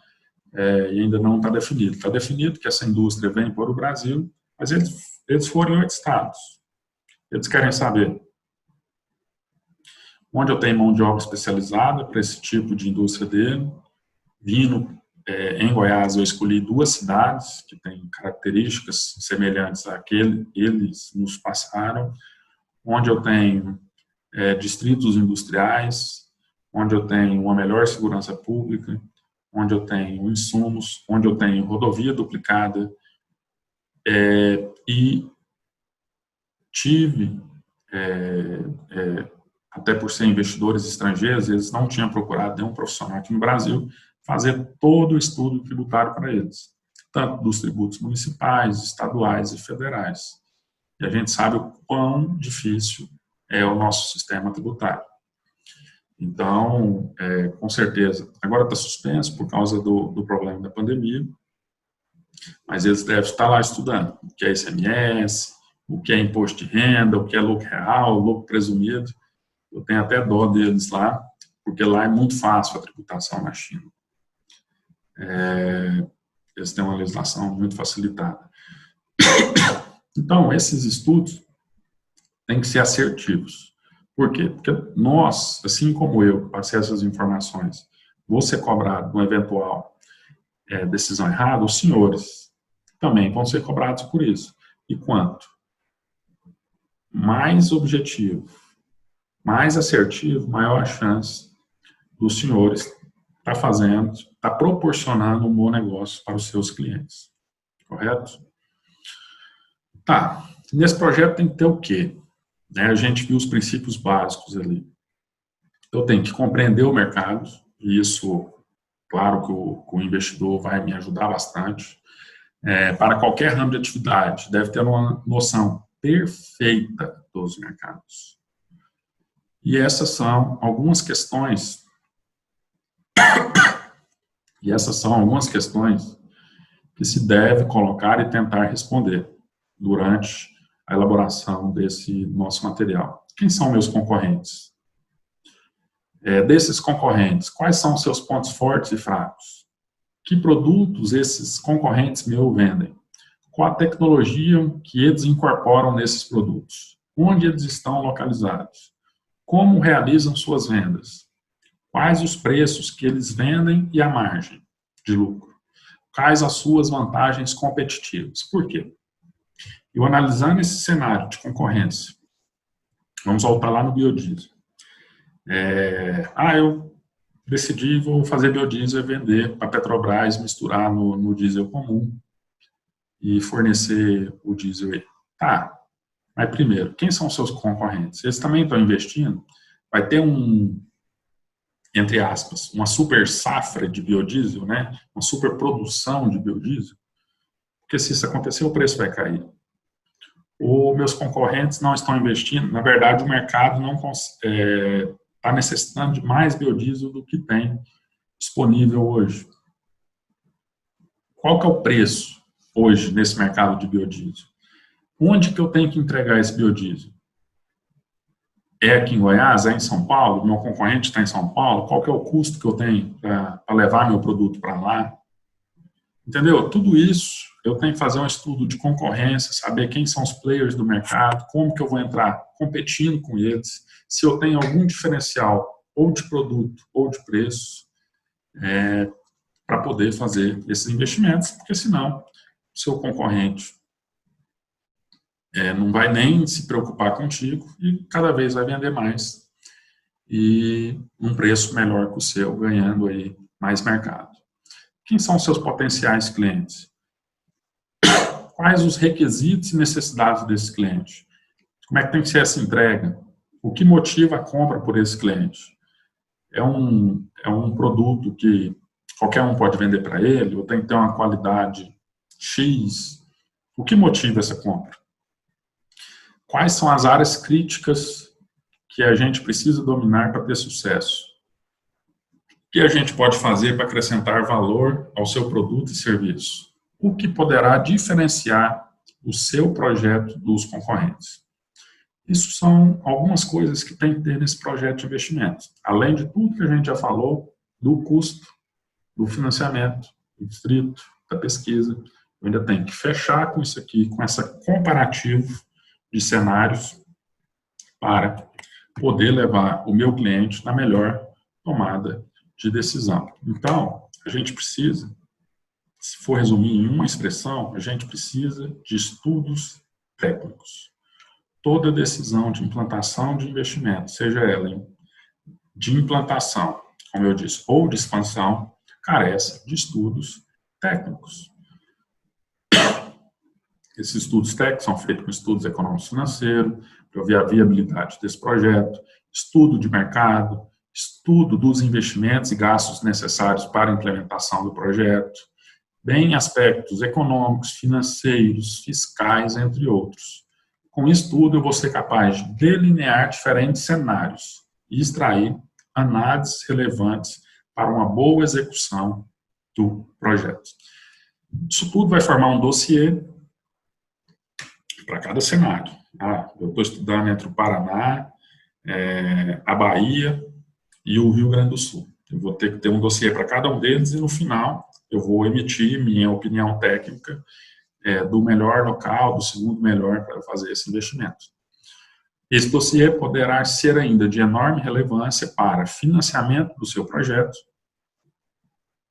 e ainda não está definido. Está definido que essa indústria vem para o Brasil, mas eles foram em 8 estados. Eles querem saber onde eu tenho mão de obra especializada para esse tipo de indústria dele. Em Goiás, eu escolhi 2 cidades que têm características semelhantes àquele que eles nos passaram, onde eu tenho distritos industriais, onde eu tenho uma melhor segurança pública, onde eu tenho insumos, onde eu tenho rodovia duplicada, e tive, até por ser investidores estrangeiros, eles não tinham procurado nenhum profissional aqui no Brasil, fazer todo o estudo tributário para eles, tanto dos tributos municipais, estaduais e federais. E a gente sabe o quão difícil é o nosso sistema tributário. Então, com certeza, agora está suspenso por causa do problema da pandemia, mas eles devem estar lá estudando o que é ICMS, o que é imposto de renda, o que é lucro real, lucro presumido. Eu tenho até dó deles lá, porque lá é muito fácil a tributação na China. Eles têm uma legislação muito facilitada. Então, esses estudos têm que ser assertivos. Por quê? Porque nós, assim como eu, passei essas informações, vou ser cobrado uma eventual decisão errada, os senhores também vão ser cobrados por isso. E quanto mais objetivo, mais assertivo, maior a chance dos senhores estar proporcionando um bom negócio para os seus clientes. Correto? Tá. Nesse projeto tem que ter o quê? A gente viu os princípios básicos ali. Eu tenho que compreender o mercado, e isso, claro que o investidor vai me ajudar bastante. Para qualquer ramo de atividade, deve ter uma noção perfeita dos mercados. E essas são algumas questões que se deve colocar e tentar responder durante a elaboração desse nosso material. Quem são meus concorrentes? desses concorrentes, quais são os seus pontos fortes e fracos? Que produtos esses concorrentes meus vendem? Qual a tecnologia que eles incorporam nesses produtos? Onde eles estão localizados? Como realizam suas vendas? Quais os preços que eles vendem e a margem de lucro? Quais as suas vantagens competitivas? Por quê? Eu analisando esse cenário de concorrência, vamos voltar lá no biodiesel. Eu decidi, vou fazer biodiesel e vender para a Petrobras, misturar no diesel comum e fornecer o diesel aí. Tá, mas primeiro, quem são os seus concorrentes? Eles também estão investindo? Vai ter entre aspas, uma super safra de biodiesel, né? Uma super produção de biodiesel? Porque se isso acontecer, o preço vai cair. Ou meus concorrentes não estão investindo, na verdade o mercado não está necessitando de mais biodiesel do que tem disponível hoje. Qual que é o preço hoje nesse mercado de biodiesel? Onde que eu tenho que entregar esse biodiesel? É aqui em Goiás? É em São Paulo? Meu concorrente está em São Paulo? Qual que é o custo que eu tenho para levar meu produto para lá? Entendeu? Tudo isso eu tenho que fazer um estudo de concorrência, saber quem são os players do mercado, como que eu vou entrar competindo com eles, se eu tenho algum diferencial ou de produto ou de preço, para poder fazer esses investimentos, porque senão o seu concorrente não vai nem se preocupar contigo e cada vez vai vender mais e um preço melhor que o seu, ganhando aí mais mercado. Quem são os seus potenciais clientes? Quais os requisitos e necessidades desse cliente? Como é que tem que ser essa entrega? O que motiva a compra por esse cliente? É um produto que qualquer um pode vender para ele, ou tem que ter uma qualidade X? O que motiva essa compra? Quais são as áreas críticas que a gente precisa dominar para ter sucesso? O que a gente pode fazer para acrescentar valor ao seu produto e serviço? O que poderá diferenciar o seu projeto dos concorrentes? Isso são algumas coisas que tem que ter nesse projeto de investimento. Além de tudo que a gente já falou, do custo, do financiamento, do distrito, da pesquisa, eu ainda tenho que fechar com isso aqui, com essa comparativo de cenários para poder levar o meu cliente na melhor tomada de decisão. Então, a gente precisa, se for resumir em uma expressão, a gente precisa de estudos técnicos. Toda decisão de implantação de investimento, seja ela de implantação, como eu disse, ou de expansão, carece de estudos técnicos. Esses estudos técnicos são feitos com estudos econômicos financeiros, para ver a viabilidade desse projeto, estudo de mercado, estudo dos investimentos e gastos necessários para a implementação do projeto, bem aspectos econômicos, financeiros, fiscais, entre outros. Com isso tudo, eu vou ser capaz de delinear diferentes cenários e extrair análises relevantes para uma boa execução do projeto. Isso tudo vai formar um dossiê para cada cenário. Eu estou estudando entre o Paraná, a Bahia e o Rio Grande do Sul. Eu vou ter que ter um dossiê para cada um deles e, no final, eu vou emitir minha opinião técnica do melhor local, do segundo melhor para fazer esse investimento. Esse dossiê poderá ser ainda de enorme relevância para financiamento do seu projeto,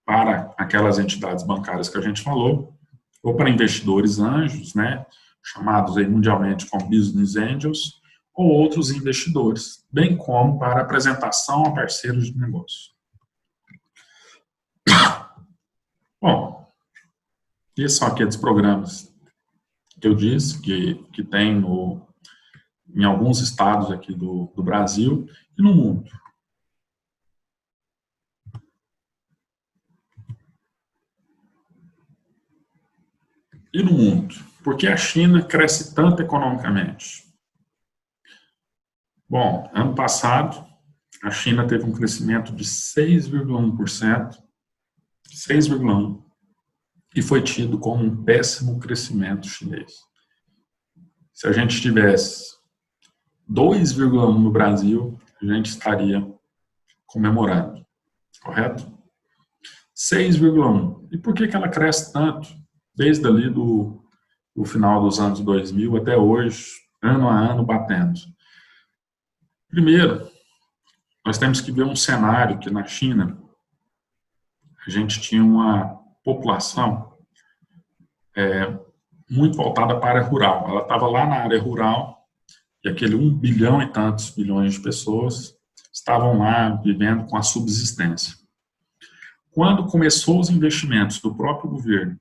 para aquelas entidades bancárias que a gente falou, ou para investidores anjos, né, chamados aí mundialmente como business angels, ou outros investidores, bem como para apresentação a parceiros de negócio. Bom, esses são aqueles programas que eu disse que tem em alguns estados aqui do Brasil e no mundo. E no mundo? Por que a China cresce tanto economicamente? Bom, ano passado, a China teve um crescimento de 6,1%, 6,1%, e foi tido como um péssimo crescimento chinês. Se a gente tivesse 2,1% no Brasil, a gente estaria comemorando, correto? 6,1. E por que ela cresce tanto, desde ali do final dos anos 2000 até hoje, ano a ano batendo? Primeiro, nós temos que ver um cenário que na China a gente tinha uma população muito voltada para a área rural. Ela estava lá na área rural e aquele 1 bilhão e tantos bilhões de pessoas estavam lá vivendo com a subsistência. Quando começou os investimentos do próprio governo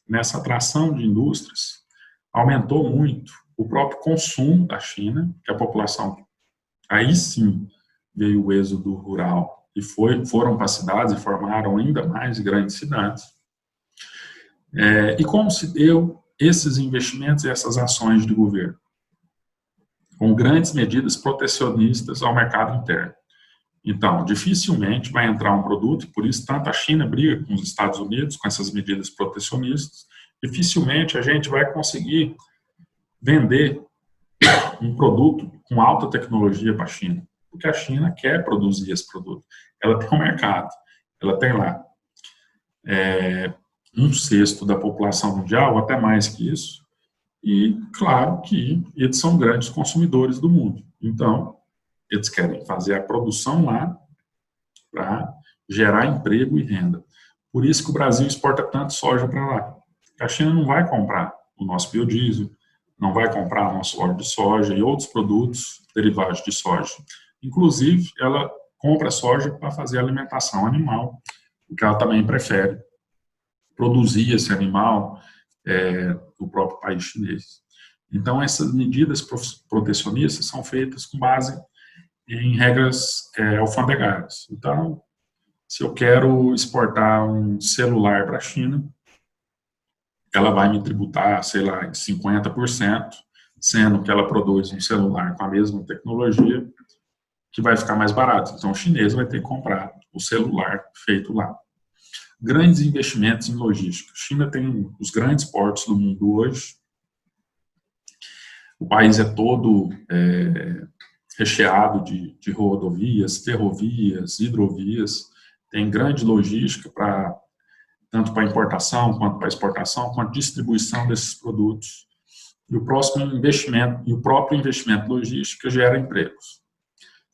nessa atração de indústrias, aumentou muito o próprio consumo da China, que a população, aí sim, veio o êxodo rural e foram para as cidades e formaram ainda mais grandes cidades. E como se deu esses investimentos e essas ações de governo? Com grandes medidas protecionistas ao mercado interno. Então, dificilmente vai entrar um produto, por isso tanto a China briga com os Estados Unidos, com essas medidas protecionistas, dificilmente a gente vai conseguir vender um produto com alta tecnologia para a China, porque a China quer produzir esse produto. Ela tem um mercado, ela tem lá 1/6 da população mundial, até mais que isso, e claro que eles são grandes consumidores do mundo. Então, eles querem fazer a produção lá para gerar emprego e renda. Por isso que o Brasil exporta tanto soja para lá. A China não vai comprar o nosso biodiesel, não vai comprar o nosso óleo de soja e outros produtos derivados de soja. Inclusive, ela compra soja para fazer alimentação animal, porque ela também prefere produzir esse animal do próprio país chinês. Então, essas medidas protecionistas são feitas com base em regras alfandegárias. Então, se eu quero exportar um celular para a China, ela vai me tributar, sei lá, em 50%, sendo que ela produz um celular com a mesma tecnologia, que vai ficar mais barato. Então, o chinês vai ter que comprar o celular feito lá. Grandes investimentos em logística. A China tem os grandes portos do mundo hoje. O país é todo recheado de rodovias, ferrovias, hidrovias. Tem grande logística tanto para importação, quanto para exportação, quanto distribuição desses produtos. E o próprio investimento logístico gera empregos.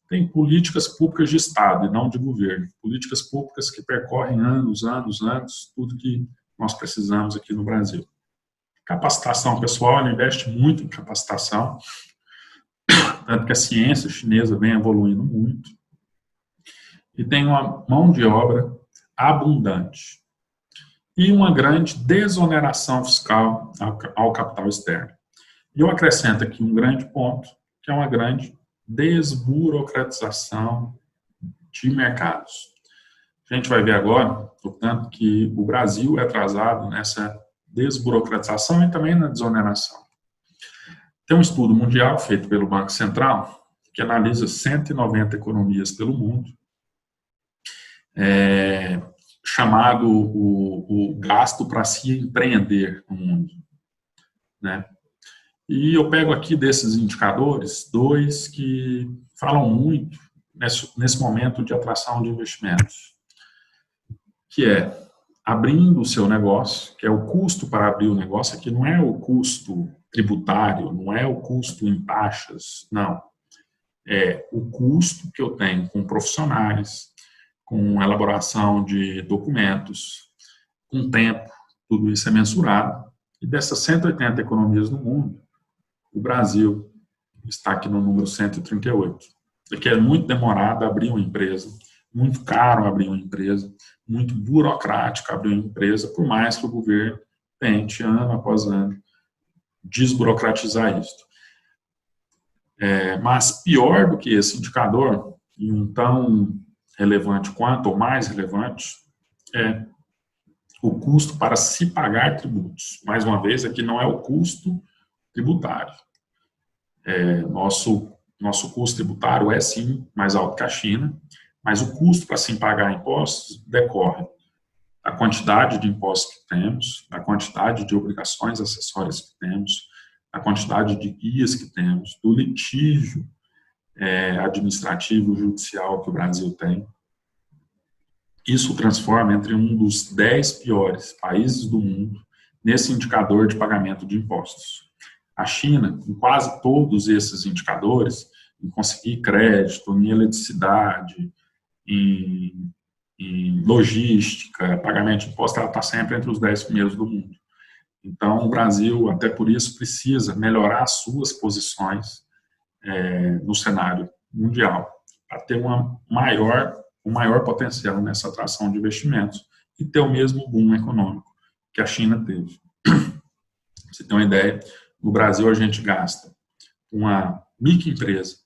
Tem políticas públicas de Estado e não de governo. Políticas públicas que percorrem anos, tudo que nós precisamos aqui no Brasil. Capacitação pessoal, ela investe muito em capacitação, tanto que a ciência chinesa vem evoluindo muito. E tem uma mão de obra abundante. E uma grande desoneração fiscal ao capital externo. E eu acrescento aqui um grande ponto, que é uma grande desburocratização de mercados. A gente vai ver agora, portanto, que o Brasil é atrasado nessa desburocratização e também na desoneração. Tem um estudo mundial feito pelo Banco Central, que analisa 190 economias pelo mundo, chamado o gasto para se empreender no mundo, né? E eu pego aqui desses indicadores 2 que falam muito nesse momento de atração de investimentos, que é abrindo o seu negócio, que é o custo para abrir o negócio. Aqui não é o custo tributário, não é o custo em taxas, não. É o custo que eu tenho com profissionais, com elaboração de documentos, com tempo, tudo isso é mensurado. E dessas 180 economias no mundo, o Brasil está aqui no número 138. Porque é muito demorado abrir uma empresa, muito caro abrir uma empresa, muito burocrático abrir uma empresa, por mais que o governo tente, ano após ano, desburocratizar isso. Mas pior do que esse indicador, e um tão relevante quanto, ou mais relevante, é o custo para se pagar tributos. Mais uma vez, aqui não é o custo tributário. Nosso custo tributário é, sim, mais alto que a China, mas o custo para se pagar impostos decorre da quantidade de impostos que temos, da quantidade de obrigações acessórias que temos, da quantidade de guias que temos, do litígio administrativo e judicial que o Brasil tem. Isso o transforma entre um dos 10 piores países do mundo nesse indicador de pagamento de impostos. A China, com quase todos esses indicadores, em conseguir crédito, em eletricidade, em logística, pagamento de impostos, ela está sempre entre os 10 primeiros do mundo. Então, o Brasil, até por isso, precisa melhorar as suas posições no cenário mundial, para ter um maior potencial nessa atração de investimentos e ter o mesmo boom econômico que a China teve. Você tem uma ideia, no Brasil a gente gasta uma microempresa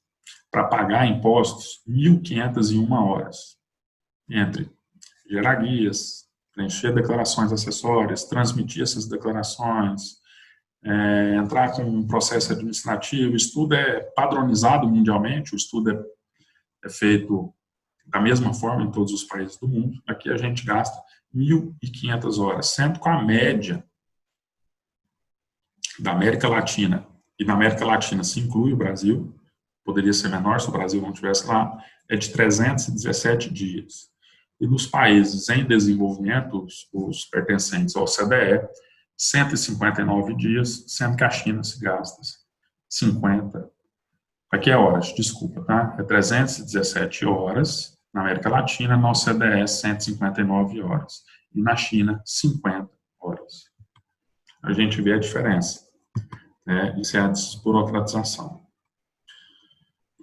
para pagar impostos 1.501 horas, entre gerar guias, preencher declarações acessórias, transmitir essas declarações, entrar com um processo administrativo. O estudo é padronizado mundialmente, o estudo é feito da mesma forma em todos os países do mundo. Aqui a gente gasta 1.500 horas, sendo com a média da América Latina, e na América Latina se inclui o Brasil, poderia ser menor se o Brasil não estivesse lá, é de 317 dias. E nos países em desenvolvimento, os pertencentes ao OCDE, 159 dias, sendo que a China se gasta 50. Aqui é horas, desculpa, tá? É 317 horas na América Latina, na OCDE 159 horas. E na China, 50 horas. A gente vê a diferença. Isso é a desburocratização.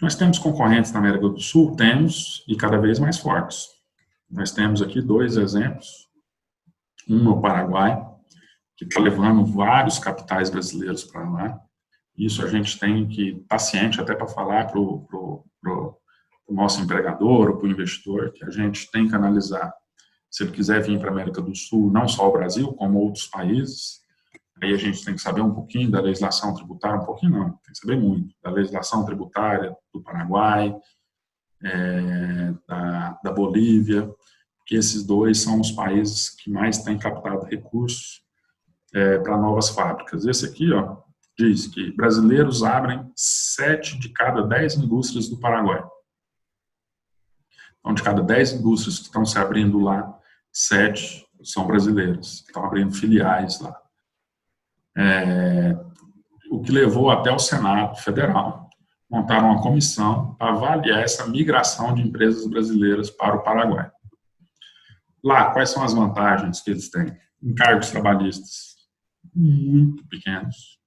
Nós temos concorrentes na América do Sul? Temos, e cada vez mais fortes. Nós temos aqui 2 exemplos. Um no Paraguai, que está levando vários capitais brasileiros para lá. Isso a gente tem que ir paciente até para falar para o nosso empregador ou para o investidor, que a gente tem que analisar. Se ele quiser vir para a América do Sul, não só o Brasil, como outros países, aí a gente tem que saber um pouquinho da legislação tributária, um pouquinho não, tem que saber muito, da legislação tributária do Paraguai, da Bolívia, que esses 2 são os países que mais têm captado recursos para novas fábricas. Esse aqui, ó, diz que brasileiros abrem 7 de cada 10 indústrias do Paraguai. Então, de cada 10 indústrias que estão se abrindo lá, 7 são brasileiras, estão abrindo filiais lá. O que levou até o Senado Federal montar uma comissão para avaliar essa migração de empresas brasileiras para o Paraguai. Lá, quais são as vantagens que eles têm? Encargos trabalhistas muito pequenos.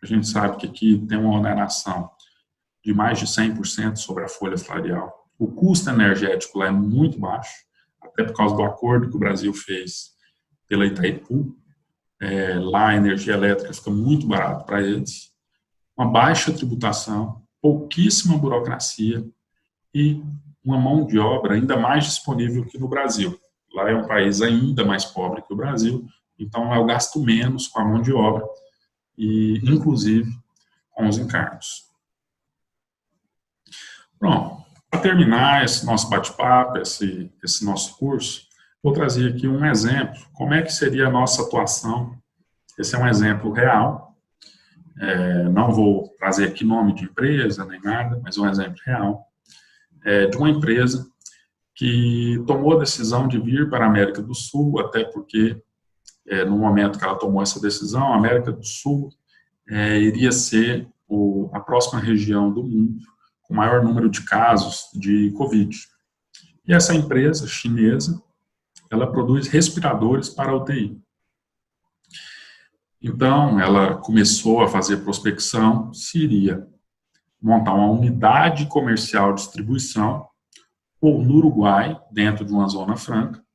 A gente sabe que aqui tem uma oneração de mais de 100% sobre a folha salarial. O custo energético lá é muito baixo, até por causa do acordo que o Brasil fez pela Itaipu. Lá a energia elétrica fica muito barata para eles. Uma baixa tributação, pouquíssima burocracia e uma mão de obra ainda mais disponível que no Brasil. Lá é um país ainda mais pobre que o Brasil, então lá eu gasto menos com a mão de obra e, inclusive, com os encargos. Pronto, para terminar esse nosso bate-papo, esse nosso curso, vou trazer aqui um exemplo, como é que seria a nossa atuação. Esse é um exemplo real, não vou trazer aqui nome de empresa nem nada, mas um exemplo real, de uma empresa que tomou a decisão de vir para a América do Sul, até porque, no momento que ela tomou essa decisão, a América do Sul iria ser a próxima região do mundo com o maior número de casos de Covid. E essa empresa chinesa, ela produz respiradores para a UTI. Então, ela começou a fazer prospecção se iria montar uma unidade comercial de distribuição ou no Uruguai, dentro de uma zona franca,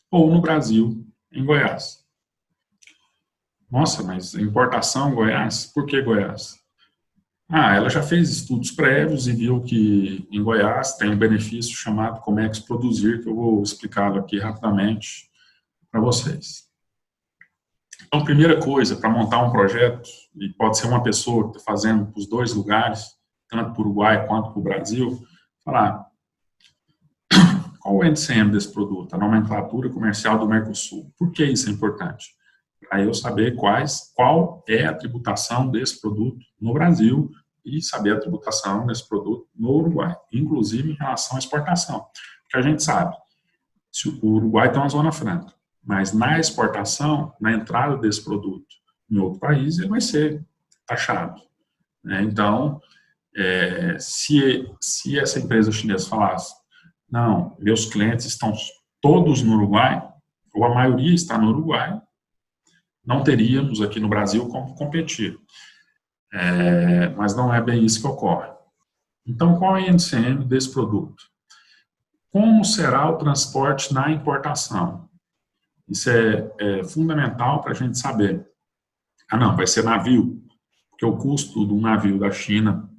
ou no Brasil, em Goiás. Nossa, mas importação em Goiás? Por que Goiás? Ela já fez estudos prévios e viu que em Goiás tem um benefício chamado Comex Produzir, que eu vou explicá-lo aqui rapidamente para vocês. Então, primeira coisa, para montar um projeto, e pode ser uma pessoa que está fazendo para os 2 lugares, tanto para o Uruguai quanto para o Brasil, falar qual o NCM desse produto, a nomenclatura comercial do Mercosul. Por que isso é importante? Para eu saber qual é a tributação desse produto no Brasil e saber a tributação desse produto no Uruguai, inclusive em relação à exportação. Porque a gente sabe, Se o Uruguai tem uma zona franca, mas na exportação, na entrada desse produto em outro país, ele vai ser taxado, né? Então, se essa empresa chinesa falasse, não, meus clientes estão todos no Uruguai, ou a maioria está no Uruguai, não teríamos aqui no Brasil como competir. Mas não é bem isso que ocorre. Então, qual é a INCM desse produto? Como será o transporte na importação? Isso é fundamental para a gente saber. Não, vai ser navio, porque o custo de um navio da China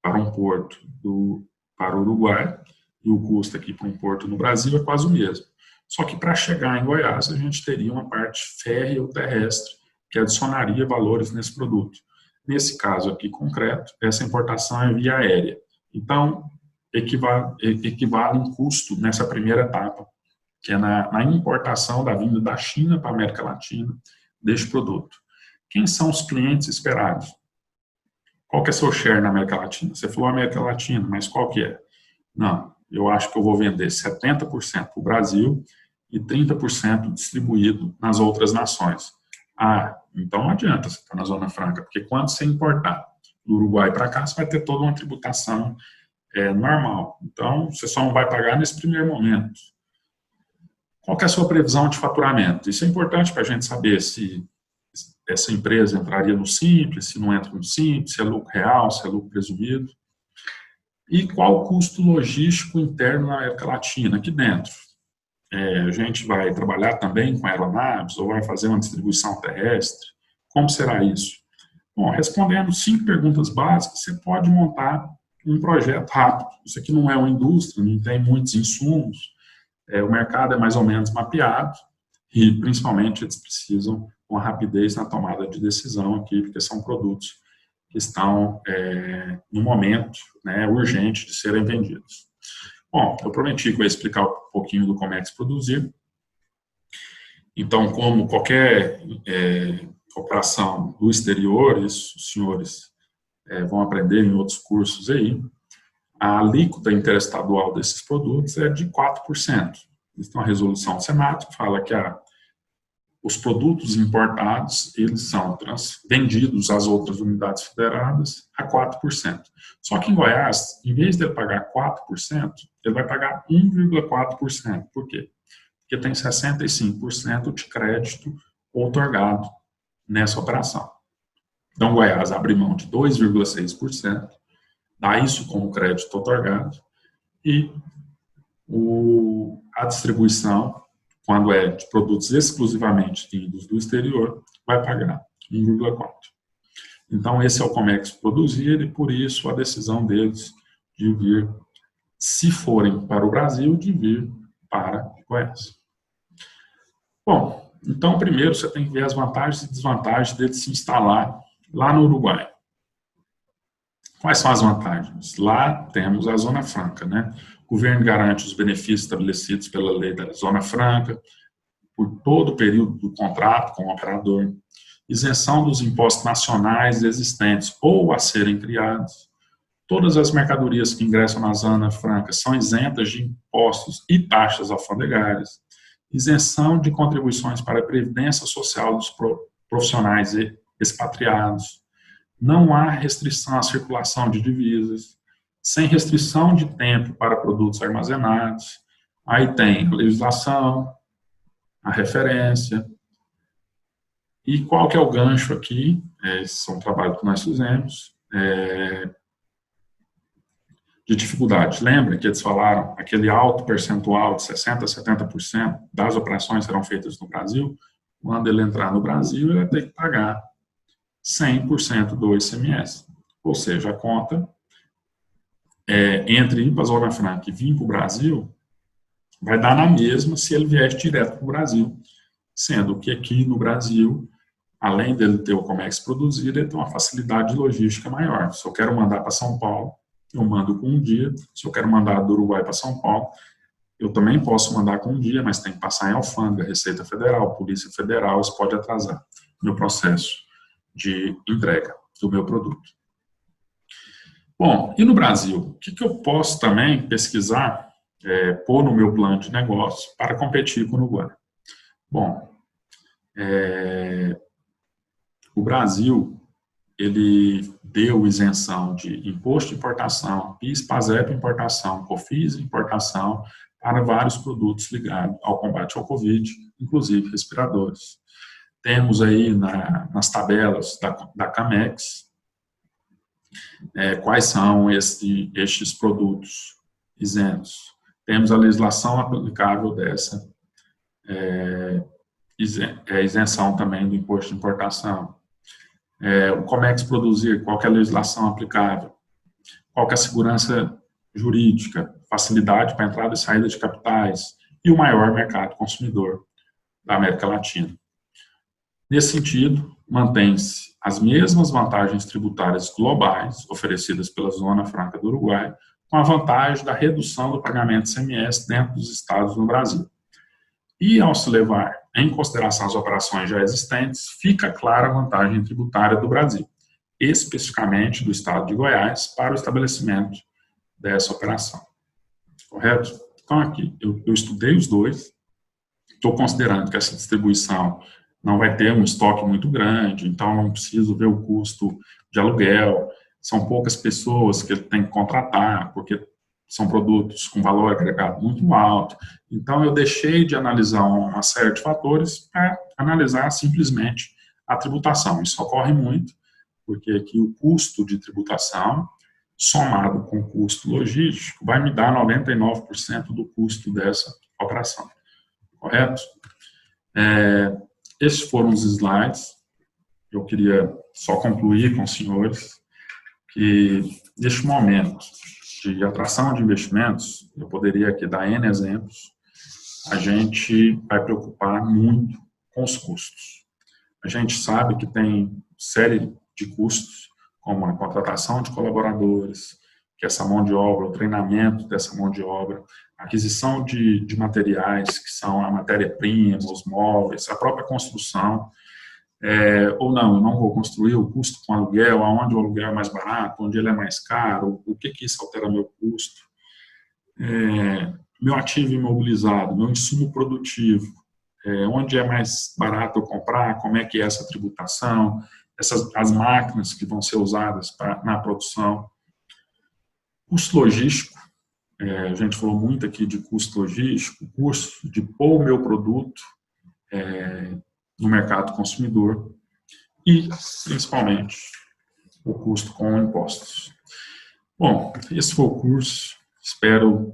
para um porto para o Uruguai e o custo aqui para um porto no Brasil é quase o mesmo. Só que para chegar em Goiás, a gente teria uma parte férrea ou terrestre que adicionaria valores nesse produto. Nesse caso aqui concreto, essa importação é via aérea. Então, equivale em custo nessa primeira etapa, que é na importação da vinda da China para a América Latina deste produto. Quem são os clientes esperados? Qual que é seu share na América Latina? Você falou América Latina, mas qual que é? Não, eu acho que eu vou vender 70% para o Brasil e 30% distribuído nas outras nações. Então não adianta você estar na Zona Franca, porque quando você importar do Uruguai para cá, você vai ter toda uma tributação normal. Então, você só não vai pagar nesse primeiro momento. Qual que é a sua previsão de faturamento? Isso é importante para a gente saber se essa empresa entraria no Simples, se não entra no Simples, se é lucro real, se é lucro presumido. E qual o custo logístico interno na América Latina, aqui dentro? A gente vai trabalhar também com aeronaves ou vai fazer uma distribuição terrestre? Como será isso? Bom, respondendo 5 perguntas básicas, você pode montar um projeto rápido. Isso aqui não é uma indústria, não tem muitos insumos, o mercado é mais ou menos mapeado e, principalmente, eles precisam uma rapidez na tomada de decisão aqui, porque são produtos que estão no momento urgente de serem vendidos. Bom, eu prometi que eu ia explicar um pouquinho do Comex Produzir. Então, como qualquer operação do exterior, isso os senhores vão aprender em outros cursos aí, a alíquota interestadual desses produtos é de 4%. Existe uma resolução do Senado que fala que os produtos importados, eles são vendidos às outras unidades federadas a 4%. Só que em Goiás, em vez de ele pagar 4%, ele vai pagar 1,4%. Por quê? Porque tem 65% de crédito outorgado nessa operação. Então, Goiás abre mão de 2,6%, dá isso como crédito outorgado, e a distribuição, quando é de produtos exclusivamente vindos do exterior, vai pagar 1,4%. Então, esse é o Comex Produzir, e por isso a decisão deles de vir, se forem para o Brasil, de vir para Goiás. Bom, então, primeiro você tem que ver as vantagens e desvantagens dele se instalar lá no Uruguai. Quais são as vantagens? Lá temos a Zona Franca, né? O governo garante os benefícios estabelecidos pela lei da Zona Franca por todo o período do contrato com o operador, isenção dos impostos nacionais existentes ou a serem criados. Todas as mercadorias que ingressam na Zona Franca são isentas de impostos e taxas alfandegárias, isenção de contribuições para a Previdência Social dos profissionais expatriados, não há restrição à circulação de divisas, sem restrição de tempo para produtos armazenados. Aí tem a legislação, a referência. E qual que é o gancho aqui? Esse é um trabalho que nós fizemos de dificuldade. Lembra que eles falaram aquele alto percentual de 60% a 70% das operações serão feitas no Brasil? Quando ele entrar no Brasil, ele vai ter que pagar 100% do ICMS. Ou seja, a conta entre ir para a Zona Franca e vir para o Brasil vai dar na mesma se ele vier direto para o Brasil. Sendo que aqui no Brasil, além dele ter o Comex Produzir, ele tem uma facilidade de logística maior. Se eu quero mandar para São Paulo, eu mando com um dia. Se eu quero mandar do Uruguai para São Paulo, eu também posso mandar com um dia, mas tem que passar em alfândega, Receita Federal, Polícia Federal, isso pode atrasar meu processo de entrega do meu produto. Bom, e no Brasil? O que eu posso também pesquisar pôr no meu plano de negócio para competir com o Uruguai. Bom, o Brasil, ele deu isenção de imposto de importação, PIS, PASEP importação, COFINS importação, para vários produtos ligados ao combate ao Covid, inclusive respiradores. Temos aí nas tabelas da CAMEX quais são estes produtos isentos. Temos a legislação aplicável dessa isenção também do imposto de importação. O COMEX produzir, qual que é a legislação aplicável? Qual que é a segurança jurídica, facilidade para entrada e saída de capitais e o maior mercado consumidor da América Latina. Nesse sentido, mantém-se as mesmas vantagens tributárias globais oferecidas pela Zona Franca do Uruguai, com a vantagem da redução do pagamento de ICMS dentro dos estados no Brasil. E, ao se levar em consideração as operações já existentes, fica clara a vantagem tributária do Brasil, especificamente do estado de Goiás, para o estabelecimento dessa operação. Correto? Então, aqui, eu estudei os dois, estou considerando que essa distribuição não vai ter um estoque muito grande, então não preciso ver o custo de aluguel, são poucas pessoas que ele tem que contratar, porque são produtos com valor agregado muito alto. Então, eu deixei de analisar uma série de fatores para analisar simplesmente a tributação. Isso ocorre muito, porque aqui o custo de tributação, somado com o custo logístico, vai me dar 99% do custo dessa operação. Correto? Esses foram os slides. Eu queria só concluir com os senhores que, neste momento de atração de investimentos, eu poderia aqui dar N exemplos, a gente vai preocupar muito com os custos. A gente sabe que tem série de custos, como a contratação de colaboradores, que essa mão de obra, o treinamento dessa mão de obra, a aquisição de materiais, que são a matéria-prima, os móveis, a própria construção, ou não, eu não vou construir, o custo com aluguel, aonde o aluguel é mais barato, onde ele é mais caro, o que isso altera meu custo, meu ativo imobilizado, meu insumo produtivo, onde é mais barato eu comprar, como é que é essa tributação, as máquinas que vão ser usadas na produção, custo logístico, a gente falou muito aqui de custo logístico, custo de pôr o meu produto no mercado consumidor e, principalmente, o custo com impostos. Bom, esse foi o curso. Espero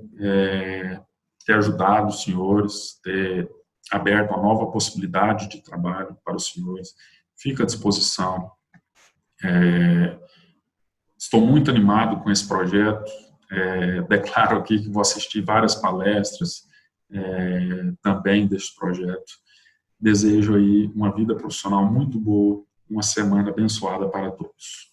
ter ajudado os senhores, ter aberto uma nova possibilidade de trabalho para os senhores. Fico à disposição. Estou muito animado com esse projeto. Declaro aqui que vou assistir várias palestras também deste projeto. Desejo aí uma vida profissional muito boa, uma semana abençoada para todos.